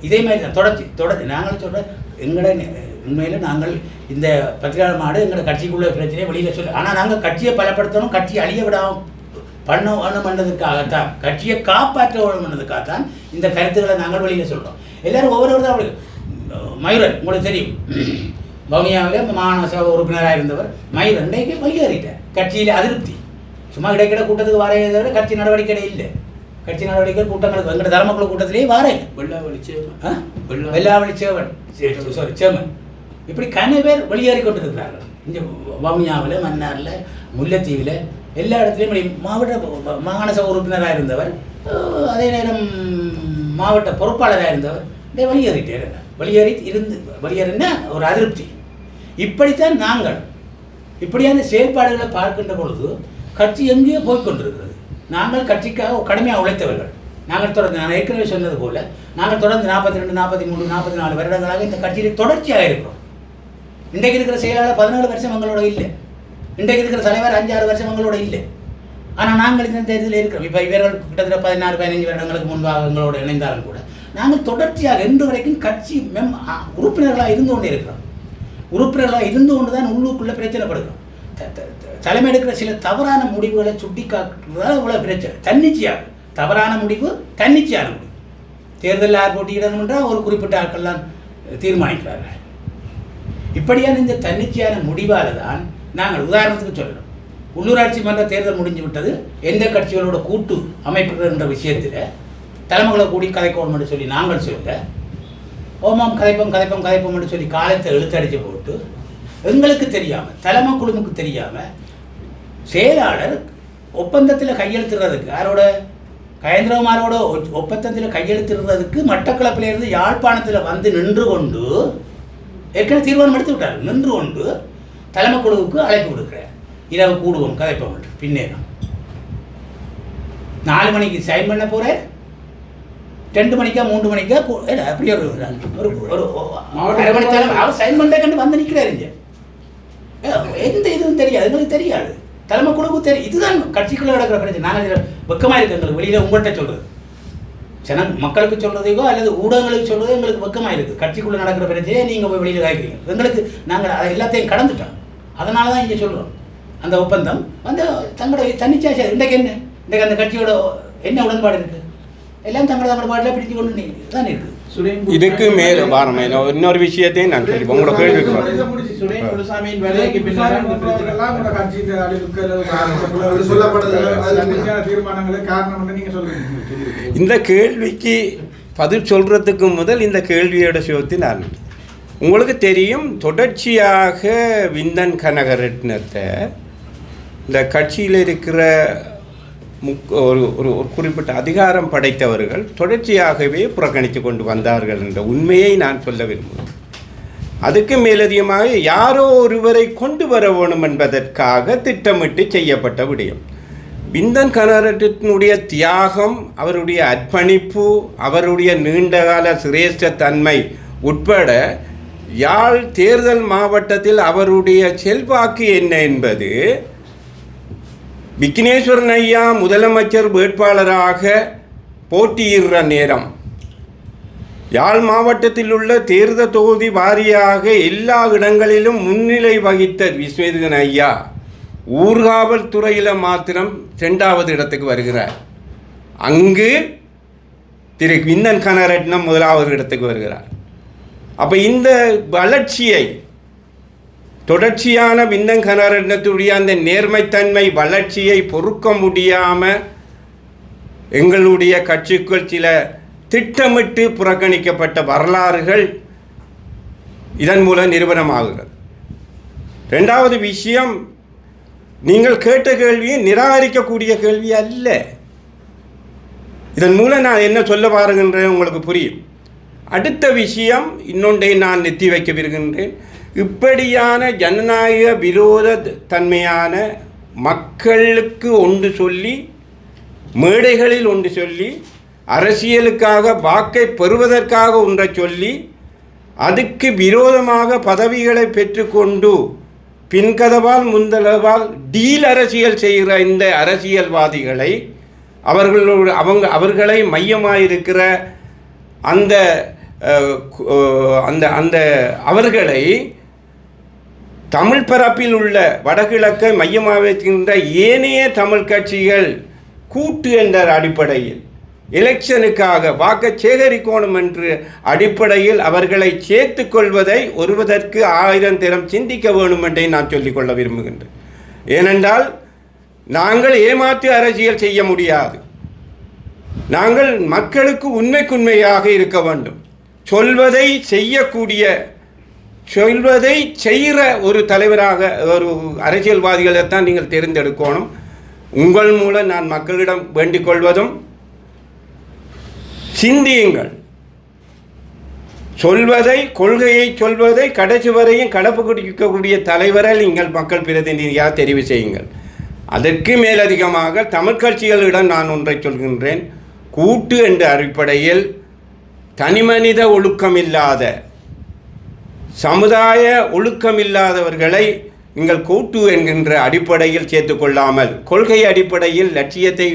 இதே மாதிரி தான் தொடர்ச்சி நாங்கள் சொல்கிறோம். எங்களோட உண்மையில் நாங்கள் இந்த பத்திரிகையாளர் மாடு எங்களோட கட்சிக்குள்ள பிரச்சனையை வெளியில் சொல்லி, ஆனால் நாங்கள் கட்சியை பலப்படுத்தணும், கட்சியை அழிய விடாமல் பண்ணணுன்றதுக்காகத்தான், கட்சியை காப்பாற்ற வேணும்ன்றதுக்காகத்தான் இந்த கருத்துக்களை நாங்கள் வெளியில் சொல்கிறோம். எல்லோரும் ஒவ்வொருவரும் மயூரன் உங்களுக்கு தெரியும், வவுனியாவில் மாநகர உறுப்பினராக இருந்தவர் மயூரன் இன்றைக்கு வெளியேறிட்டார். கட்சியில் அதிருப்தி. சும்மா இடைக்கிட கூட்டத்துக்கு வர தவிர கட்சி நடவடிக்கை இல்லை. கட்சி நடவடிக்கை கூட்டங்களுக்கு எங்கள் தலைமக்குழு கூட்டத்திலேயே வார வெள்ளாவளி சேவன் இப்படி கன பேர் வெளியேறி கொண்டிருக்கிறார்கள். இங்கே வவுனியாவில், மன்னாரில், முல்லைத்தீவில் எல்லா இடத்துலையும் மாகாண சபை உறுப்பினராக இருந்தவர், அதே நேரம் மாவட்ட பொறுப்பாளராக இருந்தவர் வெளியேறின ஒரு அதிருப்தி. இப்படித்தான் நாங்கள் இப்படியான செயல்பாடுகளை பார்க்கின்ற பொழுது கட்சி எங்கேயோ போய்கொண்டிருக்கிறது. நாங்கள் கட்சிக்காக கடுமையாக உழைத்தவர்கள். நாங்கள் தொடர்ந்து, நான் ஏற்கனவே சொன்னது போல், நாங்கள் தொடர்ந்து 42, 43, 44 வருடங்களாக இந்த கட்சியில் தொடர்ச்சியாக இருக்கிறோம். இன்றைக்கு இருக்கிற செயலாளர் 14 வருஷம் எங்களோட இல்லை. இன்றைக்கு இருக்கிற தலைவர் 5-6 வருஷம் எங்களோட இல்லை. ஆனால் நாங்கள் இந்த தேர்தலில் இருக்கிறோம். இப்போ இவர்கள் கிட்டத்தட்ட 14-15 வருடங்களுக்கு முன்பாக எங்களோட இணைந்தாலும் கூட நாங்கள் தொடர்ச்சியாக இன்று வரைக்கும் கட்சி உறுப்பினர்களாக இருந்து கொண்டே இருக்கிறோம். உறுப்பினர்களாக இருந்து கொண்டு தான் உள்ளூருக்குள்ளே பிரச்சனைப்படுகிறோம். தலைமை எடுக்கிற சில தவறான முடிவுகளை சுட்டி காட்டுறதால இவ்வளோ பிரச்சனை. தன்னிச்சையாக தவறான முடிவு, தன்னிச்சையான முடிவு. தேர்தலில் யார் போட்டியிடணும் என்றால் ஒரு குறிப்பிட்ட ஆட்கள் தான் தீர்மானிக்கிறார்கள். இப்படியான இந்த தன்னிச்சையான முடிவால் தான் நாங்கள் உதாரணத்துக்கு சொல்லணும், உள்ளூராட்சி மன்ற தேர்தல் முடிஞ்சு விட்டது, எந்த கட்சிகளோட கூட்டு அமைப்பு என்ற விஷயத்தில் தலைமைகளை கூடி கதைக்கோணும்னு சொல்லி நாங்கள் சொல்ல, ஓமாம் கதைப்போம்னு சொல்லி காலத்தை இழுத்தடிச்சு போட்டு எங்களுக்கு தெரியாமல், தலைமை குழுவுக்கு தெரியாமல் செயலாளர் ஒப்பந்தத்தில் கையெழுத்துறதுக்கு, யாரோட கயேந்திரகுமாரோட ஒப்பந்தத்தில் கையெழுத்துறதுக்கு மட்டக்களப்பிலிருந்து யாழ்ப்பாணத்தில் வந்து நின்று கொண்டு ஏற்கனவே தீர்மானம் எடுத்து விட்டார். நின்று கொண்டு தலைமை குழுவுக்கு அழைப்பு கொடுக்குறார். இரவு கூடுவோம் கதைப்போம் என்று. பின்னேறம் 4 மணிக்கு சைன் பண்ண போகிறார், 2 மணிக்கா 3 மணிக்கா அப்படி ஒரு அரை மணி அவர் சைன் பண்ண கண்டு வந்து நிற்கிறாரு. இங்கே எந்த இதுவும் தெரியாது, எங்களுக்கு தெரியாது. தலைமை குழுக்கு தெரியும். இதுதான் கட்சிக்குள்ளே நடக்கிற பிரச்சனை. நாங்கள் வெக்கமாக இருக்கு எங்களுக்கு வெளியில் உங்கள்கிட்ட சொல்கிறது, மக்களுக்கு சொல்கிறதையோ அல்லது ஊடகங்களுக்கு சொல்கிறதோ எங்களுக்கு வெக்கமாக இருக்குது. கட்சிக்குள்ளே நடக்கிற பிரச்சனையே நீங்கள் போய் வெளியில் காய்க்கிறீங்க. எங்களுக்கு நாங்கள் அதை எல்லாத்தையும் கடந்துட்டோம். அதனால தான் இங்கே சொல்கிறோம் அந்த ஒப்பந்தம் வந்து தங்களுடைய தன்னிச்சை. இன்றைக்கு என்ன, இன்றைக்கு அந்த கட்சியோட என்ன உடன்பாடு இருக்குது? எல்லாம் தங்களோட பாட்டில் பிடிச்சி கொண்டு தான் இருக்குது. இதுக்கு மேல வாரம் இன்னொரு விஷயத்தையும் நான் கேள்வி உங்களோட கேள்விக்கு இந்த கேள்விக்கு பதில் சொல்றதுக்கு முதல் இந்த கேள்வியோட சுயத்தை நான் உங்களுக்கு தெரியும். தொடர்ச்சியாக விந்தன் கனகரட்னத்தை இந்த கட்சியில் இருக்கிற ஒரு ஒரு குறிப்பிட்ட அதிகாரம் படைத்தவர்கள் தொடர்ச்சியாகவே புறக்கணித்து கொண்டு வந்தார்கள் என்ற உண்மையை நான் சொல்ல விரும்புகிறேன். அதுக்கு மேலதிகமாக யாரோ ஒருவரை கொண்டு வர வேணும் என்பதற்காக திட்டமிட்டு செய்யப்பட்ட விடயம். விந்தன் கனகரட்னனுடைய தியாகம், அவருடைய அர்ப்பணிப்பு, அவருடைய நீண்டகால சிரேஷ்ட தன்மை உட்பட யாழ் தேர்தல் மாவட்டத்தில் அவருடைய செல்வாக்கு என்ன என்பது விக்னேஸ்வரன் ஐயா முதலமைச்சர் வேட்பாளராக போட்டியிடுற நேரம் யாழ் மாவட்டத்தில் உள்ள தேர்தல் தொகுதி வாரியாக எல்லா இடங்களிலும் முன்னிலை வகித்த விஸ்வேந்திரன் ஐயா ஊர்காவல் துறையில் மாத்திரம் 2வது இடத்துக்கு வருகிறார். அங்கு திரு விந்தன் கனகரட்னம் 1வது இடத்துக்கு வருகிறார். அப்போ இந்த வளர்ச்சியை தொடர்ச்சியான விந்தன் கனகரட்னத்துடைய அந்த நேர்மைத்தன்மை வளர்ச்சியை பொறுக்க முடியாமல் எங்களுடைய கட்சிக்குள் சில திட்டமிட்டு புறக்கணிக்கப்பட்ட வரலாறுகள் இதன் மூலம் நிரூபணமாகிறது. 2வது விஷயம், நீங்கள் கேட்ட கேள்வியை நிராகரிக்கக்கூடிய கேள்வி அல்ல. இதன் மூலம் நான் என்ன சொல்ல பாருகின்றேன் உங்களுக்கு புரியும். அடுத்த விஷயம் இன்னொன்றை நான் நெத்தி வைக்க விரும்புகின்றேன். இப்படியான ஜனநாயக விரோத தன்மையான மக்களுக்கு ஒன்று சொல்லி, மேடைகளில் ஒன்று சொல்லி, அரசியலுக்காக வாக்கை பெறுவதற்காக ஒன்றை சொல்லி, அதுக்கு விரோதமாக பதவிகளை பெற்றுக்கொண்டு பின்கதவால் முந்தளவால் டீல் அரசியல் செய்கிற இந்த அரசியல்வாதிகளை அவர்களை மையமாயிருக்கிற அந்த அந்த அந்த அவர்களை தமிழ் பரப்பில் உள்ள வடகிழக்கை மையமாக வைக்கின்ற ஏனைய தமிழ் கட்சிகள் கூட்டு என்ற அடிப்படையில் எலெக்ஷனுக்காக வாக்கை சேகரிக்கணும் என்ற அடிப்படையில் அவர்களை சேர்த்து கொள்வதை ஒருவதற்கு 1000 தரம் சிந்திக்க வேண்டும் என்றே நான் சொல்லிக்கொள்ள விரும்புகின்றேன். ஏனென்றால் நாங்கள் ஏமாற்று அரசியல் செய்ய முடியாது. நாங்கள் மக்களுக்கு உண்மைக்குண்மையாக இருக்க வேண்டும். சொல்வதை செய்கிற ஒரு தலைவராக ஒரு அரசியல்வாதிகளைத்தான் நீங்கள் தேர்ந்தெடுக்கணும். உங்கள் மூலம் நான் மக்களிடம் வேண்டிக் கொள்வதும், சிந்தியுங்கள். கொள்கையை சொல்வதை கடைசி வரையும் கடைப்பிடிக்கக்கூடிய தலைவரை நீங்கள் மக்கள் பிரதிநிதியாக தெரிவு செய்யுங்கள். அதற்கு மேலதிகமாக தமிழ் கட்சிகளிடம் நான் ஒன்றை சொல்கின்றேன். கூட்டு என்ற அடிப்படையில் தனிமனித ஒழுக்கமில்லாத, சமுதாய ஒழுக்கமில்லாதவர்களை நீங்கள் கூட்டு என்கின்ற அடிப்படையில் சேர்த்துக்கொள்ளாமல் கொள்கை அடிப்படையில் லட்சியத்தை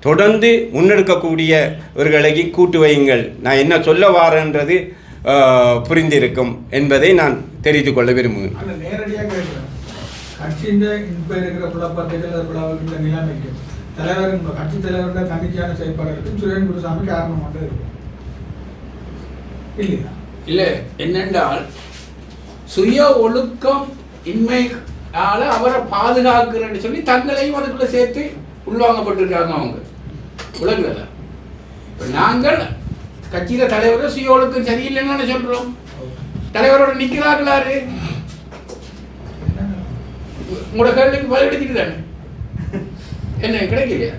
தொடர்ந்து முன்னெடுக்கக்கூடியவர்களை கூட்டு வையுங்கள். நான் என்ன சொல்ல வாரன்றது புரிந்திருக்கும் என்பதை நான் தெரிந்து கொள்ள விரும்புகிறேன். நேரடியாக கட்சியின் இப்போ இருக்கிற குழப்பத்தில் நிலைமைக்கு தலைவரின் கட்சி தலைவருடைய தன்னிச்சையான செயற்பாடுகளுக்கும் சுரேன் குருசாமி காரணமாக இருக்கும் இல்லையா? இல்லை, என்னென்றால் சுய ஒழுக்கம் இன்மையால் அவரை பாதுகாக்கிறேன்னு சொல்லி தங்களையும் அதுக்குள்ளே சேர்த்து உள்வாங்கப்பட்டிருக்காங்க அவங்க. உலகில் இப்போ நாங்கள் கட்சியில் தலைவர்கள் சுய ஒழுக்கம் சரியில்லைன்னு சொல்கிறோம். தலைவரோட நிற்கிறார்களாரு? உங்களோட கேள்விக்கு பதில் எடுத்துட்டு தானே என்ன கிடைக்கலையா?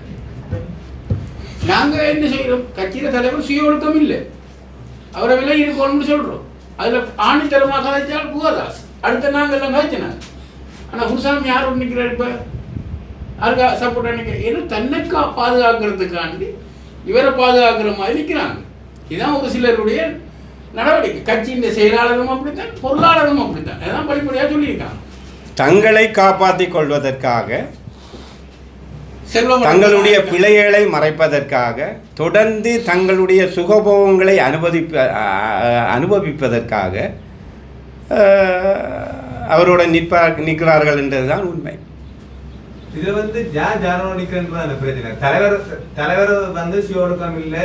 நாங்கள் என்ன செய்கிறோம்? கட்சியில் தலைவர் சுய ஒழுக்கம் இல்லை, அவரை விலகி இருக்கணும்னு சொல்கிறோம். அதில் ஆணித்தரமாக கதைச்சால் புகதாஸ், அடுத்த நாங்கள் எல்லாம் கதைச்சினாங்க. ஆனால் குருசாமி யார் நிற்கிறார்? இப்போ யாருக்கா சப்போர்ட் நினைக்கிற? ஏன்னா தன்னைக்கா பாதுகாக்கிறதுக்காண்டி இவரை பாதுகாக்கிற மாதிரி நிற்கிறாங்க. இதுதான் ஒரு சிலருடைய நடவடிக்கை. கட்சியின் செயலாளரும் அப்படித்தான், பொருளாளரும் அப்படித்தான். அதான் படிப்படியாக சொல்லியிருக்காங்க. தங்களை காப்பாற்றிக் கொள்வதற்காக, செல்வம் தங்களுடைய பிழைகளை மறைப்பதற்காக, தொடர்ந்து தங்களுடைய சுகபோகங்களை அனுபவிப்பதற்காக அவருடன் நிற்கிறார்கள் என்றதுதான் உண்மை. இது வந்து ஜானோ நிற்கிறதுதான் பிரச்சனை. தலைவர் வந்து சுய ஒழுக்கம் இல்லை,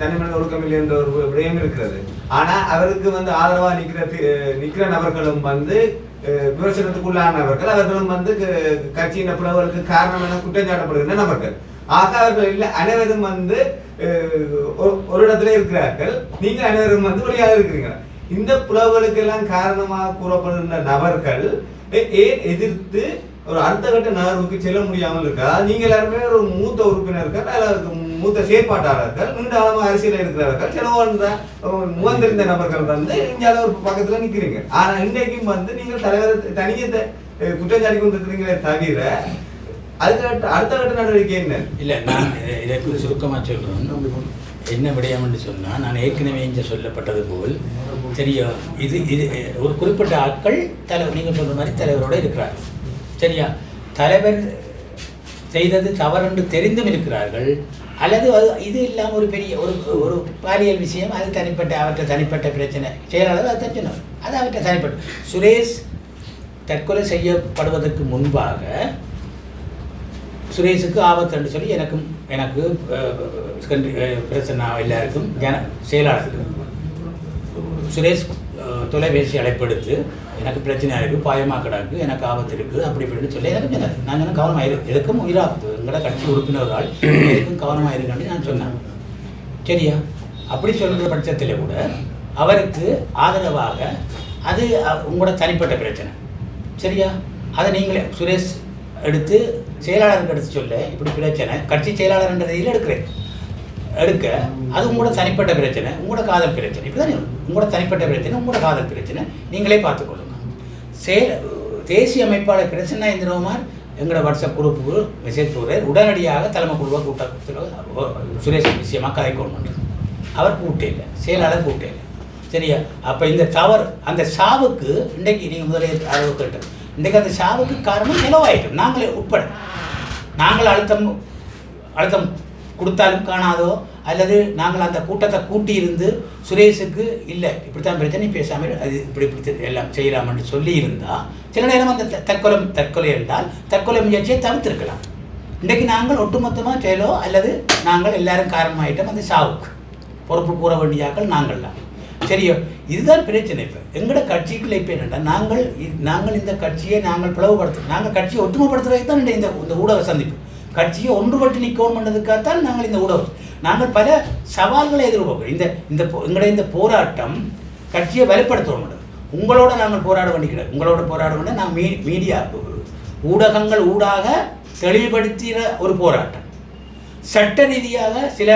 தனிமனித ஒழுக்கம் இல்லை என்ற ஒரு விடயம் இருக்கிறது. ஆனா அவருக்கு வந்து ஆதரவா நிக்கிற நபர்களும் வந்து விமர்சனத்துக்குள்ளானவர்கள், அவர்களும் வந்து கட்சியின் பிளவுகளுக்கு காரணம் என குற்றம் சாட்டப்படுகின்ற நபர்கள். ஆக அவர்கள் இல்லை அனைவரும் வந்து ஒரு இடத்துல இருக்கிறார்கள், நீங்கள் அனைவரும் வந்து வெளியாக இருக்கிறீங்க. இந்த பிளவுகளுக்கு எல்லாம் காரணமாக கூறப்படுகின்ற நபர்கள் ஏன் எதிர்த்து ஒரு அடுத்த கட்ட நகர்வுக்கு செல்ல முடியாமல் இருக்கா? நீங்க எல்லாருமே ஒரு மூத்த உறுப்பினர்கள் அல்லது மூத்த செயற்பாட்டாளர்கள், நீண்ட காலமாக அரசியல் இருக்கிறவர்கள், சிலவந்த முகந்திருந்த நபர்கள் வந்து இந்தியாவில் ஒரு பக்கத்துல நிற்கிறீங்க. ஆனா இன்றைக்கும் வந்து நீங்கள் தலைவர் தனியத்தை குற்றஞ்சாட்டி கொண்டு இருக்கிறீங்களே தவிர அதுக்கு அடுத்த கட்ட நடவடிக்கை என்ன? இல்லை, நான் இதற்கு சுருக்கமாக சொல்கிறேன். என்ன விடயம் என்று சொன்னால், நான் ஏற்கனவே இங்கே சொல்லப்பட்டது போல் சரியா, இது ஒரு குறிப்பிட்ட ஆட்கள் நீங்கள் சொல்கிற மாதிரி தலைவரோடு இருக்கிறார். சரியா, தலைவர் செய்தது தவறென்று தெரிந்தும் இருக்கிறார்கள், அல்லது இது இல்லாமல் ஒரு பெரிய ஒரு பாலியல் விஷயம், அது அவற்றை தனிப்பட்ட பிரச்சனை. செயலாளர் அது தச்சுனார், அது அவற்றை தனிப்பட்ட. சுரேஷ் தற்கொலை செய்யப்படுவதற்கு முன்பாக சுரேஷுக்கு ஆபத்து என்று சொல்லி எனக்கு பிரச்சனை எல்லாருக்கும் செயலாளருக்கு சுரேஷ் தொலைபேசி அழைப்படுத்து எனக்கு பிரச்சனை இருக்குது, பாயமாக கிடக்கு, எனக்கு ஆபத்து இருக்குது, அப்படி இப்படின்னு சொல்லி எனக்கு சொன்னார். நான் சொன்ன கவனமாக எதுக்கும் உயிராபத்து, எங்களோட கட்சி உறுப்பினர்கள் எதுக்கும் கவனமாக இருக்குன்னு நான் சொன்னேன். சரியா, அப்படி சொல்கிற பட்சத்தில் கூட அவருக்கு ஆதரவாக அது உங்களோட தனிப்பட்ட பிரச்சனை. சரியா, அதை நீங்களே சுரேஷ் எடுத்து செயலாளருக்கு எடுத்து சொல்ல இப்படி பிரச்சனை, கட்சி செயலாளர் என்ற ரீதியில் எடுக்க அது உங்களோட தனிப்பட்ட பிரச்சனை, உங்களோட காதல் பிரச்சனை. இப்படி தான் உங்களோட தனிப்பட்ட பிரச்சனை, உங்களோட காதல் பிரச்சனை, நீங்களே பார்த்துக்கொள்ளுங்க. தேசிய அமைப்பாளர் பிரச்சனை இந்திரகுமார் எங்களோட வாட்ஸ்அப் குரூப்புக்கு மெசேஜ் போடுறார், உடனடியாக தலைமை குழுவாக கூட்டத்தில் சுரேஷ் விஷயமாக கதை கொண்டு அவர் கூட்டே இல்லை, செயலாளர் கூட்டே இல்லை. சரியா, அப்போ இந்த தவறு அந்த சாவுக்கு இன்றைக்கு நீங்கள் முதலே அளவு கேட்டது, இன்றைக்கு அந்த சாவுக்கு காரணம் நிலவாயிட்டோம். நாங்களே உட்பட நாங்கள் அழுத்தம் கொடுத்தாலும் காணாதோ, அல்லது நாங்கள் அந்த கூட்டத்தை கூட்டியிருந்து சுரேஷுக்கு இல்லை இப்படித்தான் பிரச்சனை பேசாமல் அது இப்படி எல்லாம் செய்யலாம்னு சொல்லி இருந்தால் சில நேரம் அந்த தற்கொலை என்றால் தற்கொலை முயற்சியை தவிர்த்திருக்கலாம். இன்றைக்கு நாங்கள் ஒட்டுமொத்தமாக செயலோ அல்லது நாங்கள் எல்லாரும் காரணமாயிட்டோம் அந்த சாவுக்கு பொறுப்பு கூற வேண்டியாக்கள் நாங்கள் தான். சரியோ, இதுதான் பிரச்சனை. இப்போ எங்களோட கட்சிக்குள்ள இப்போ என்னென்னா நாங்கள் இந்த கட்சியை நாங்கள் பிளவுபடுத்துகிறோம், நாங்கள் கட்சியை ஒற்றுமைப்படுத்துறதுக்கு தான் இந்த ஊடக சந்திப்பு, கட்சியை ஒன்றுபட்டு நிற்கவும் பண்ணதுக்காகத்தான் நாங்கள் இந்த ஊடகம். நாங்கள் பல சவால்களை எதிர்பார்க்கிறோம். எங்களுடைய இந்த போராட்டம் கட்சியை வலுப்படுத்தவும். உங்களோட நாங்கள் போராட வேண்டிக்கிறோம், உங்களோட போராட வேண்டிய நாங்கள் மீடியா ஊடகங்கள் ஊடாக தெளிவுபடுத்துகிற ஒரு போராட்டம். சட்ட ரீதியாக சில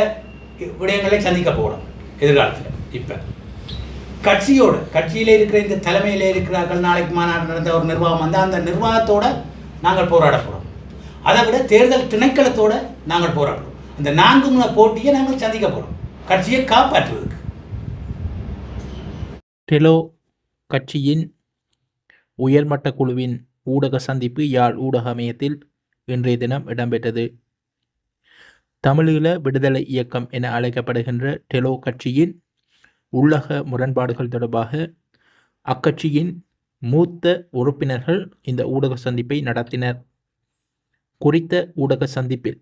விடயங்களை சந்திக்க போகிறோம் எதிர்காலத்தில். இப்போ கட்சியில் இருக்கிற இந்த தலைமையில் இருக்கிறார்கள், நாளைக்கு மாநாடு நடந்த ஒரு நிர்வாகம் வந்தால் அந்த நிர்வாகத்தோடு நாங்கள் போராட போகிறோம். அதை விட தேர்தல் திணைக்களத்தோடு நாங்கள் போராடுறோம். அந்த 4 முனை போட்டியை நாங்கள் சந்திக்க போகிறோம் கட்சியை காப்பாற்றுவதற்கு. டெலோ கட்சியின் உயர்மட்ட குழுவின் ஊடக சந்திப்பு யாழ் ஊடக மையத்தில் இன்றைய தினம் இடம்பெற்றது. தமிழீழ விடுதலை இயக்கம் என அழைக்கப்படுகின்ற டெலோ கட்சியின் உள்ளக முரண்பாடுகள் தொடர்பாக அக்கட்சியின் மூத்த உறுப்பினர்கள் இந்த ஊடக சந்திப்பை நடத்தினர். குறித்த ஊடக சந்திப்பில்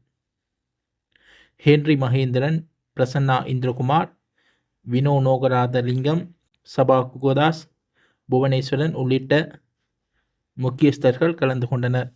ஹென்றி மகேந்திரன், பிரசன்னா இந்திரகுமார், வினோ நோகராதலிங்கம், சபா குகதாஸ், புவனேஸ்வரன் உள்ளிட்ட முக்கியஸ்தர்கள் கலந்து கொண்டனர்.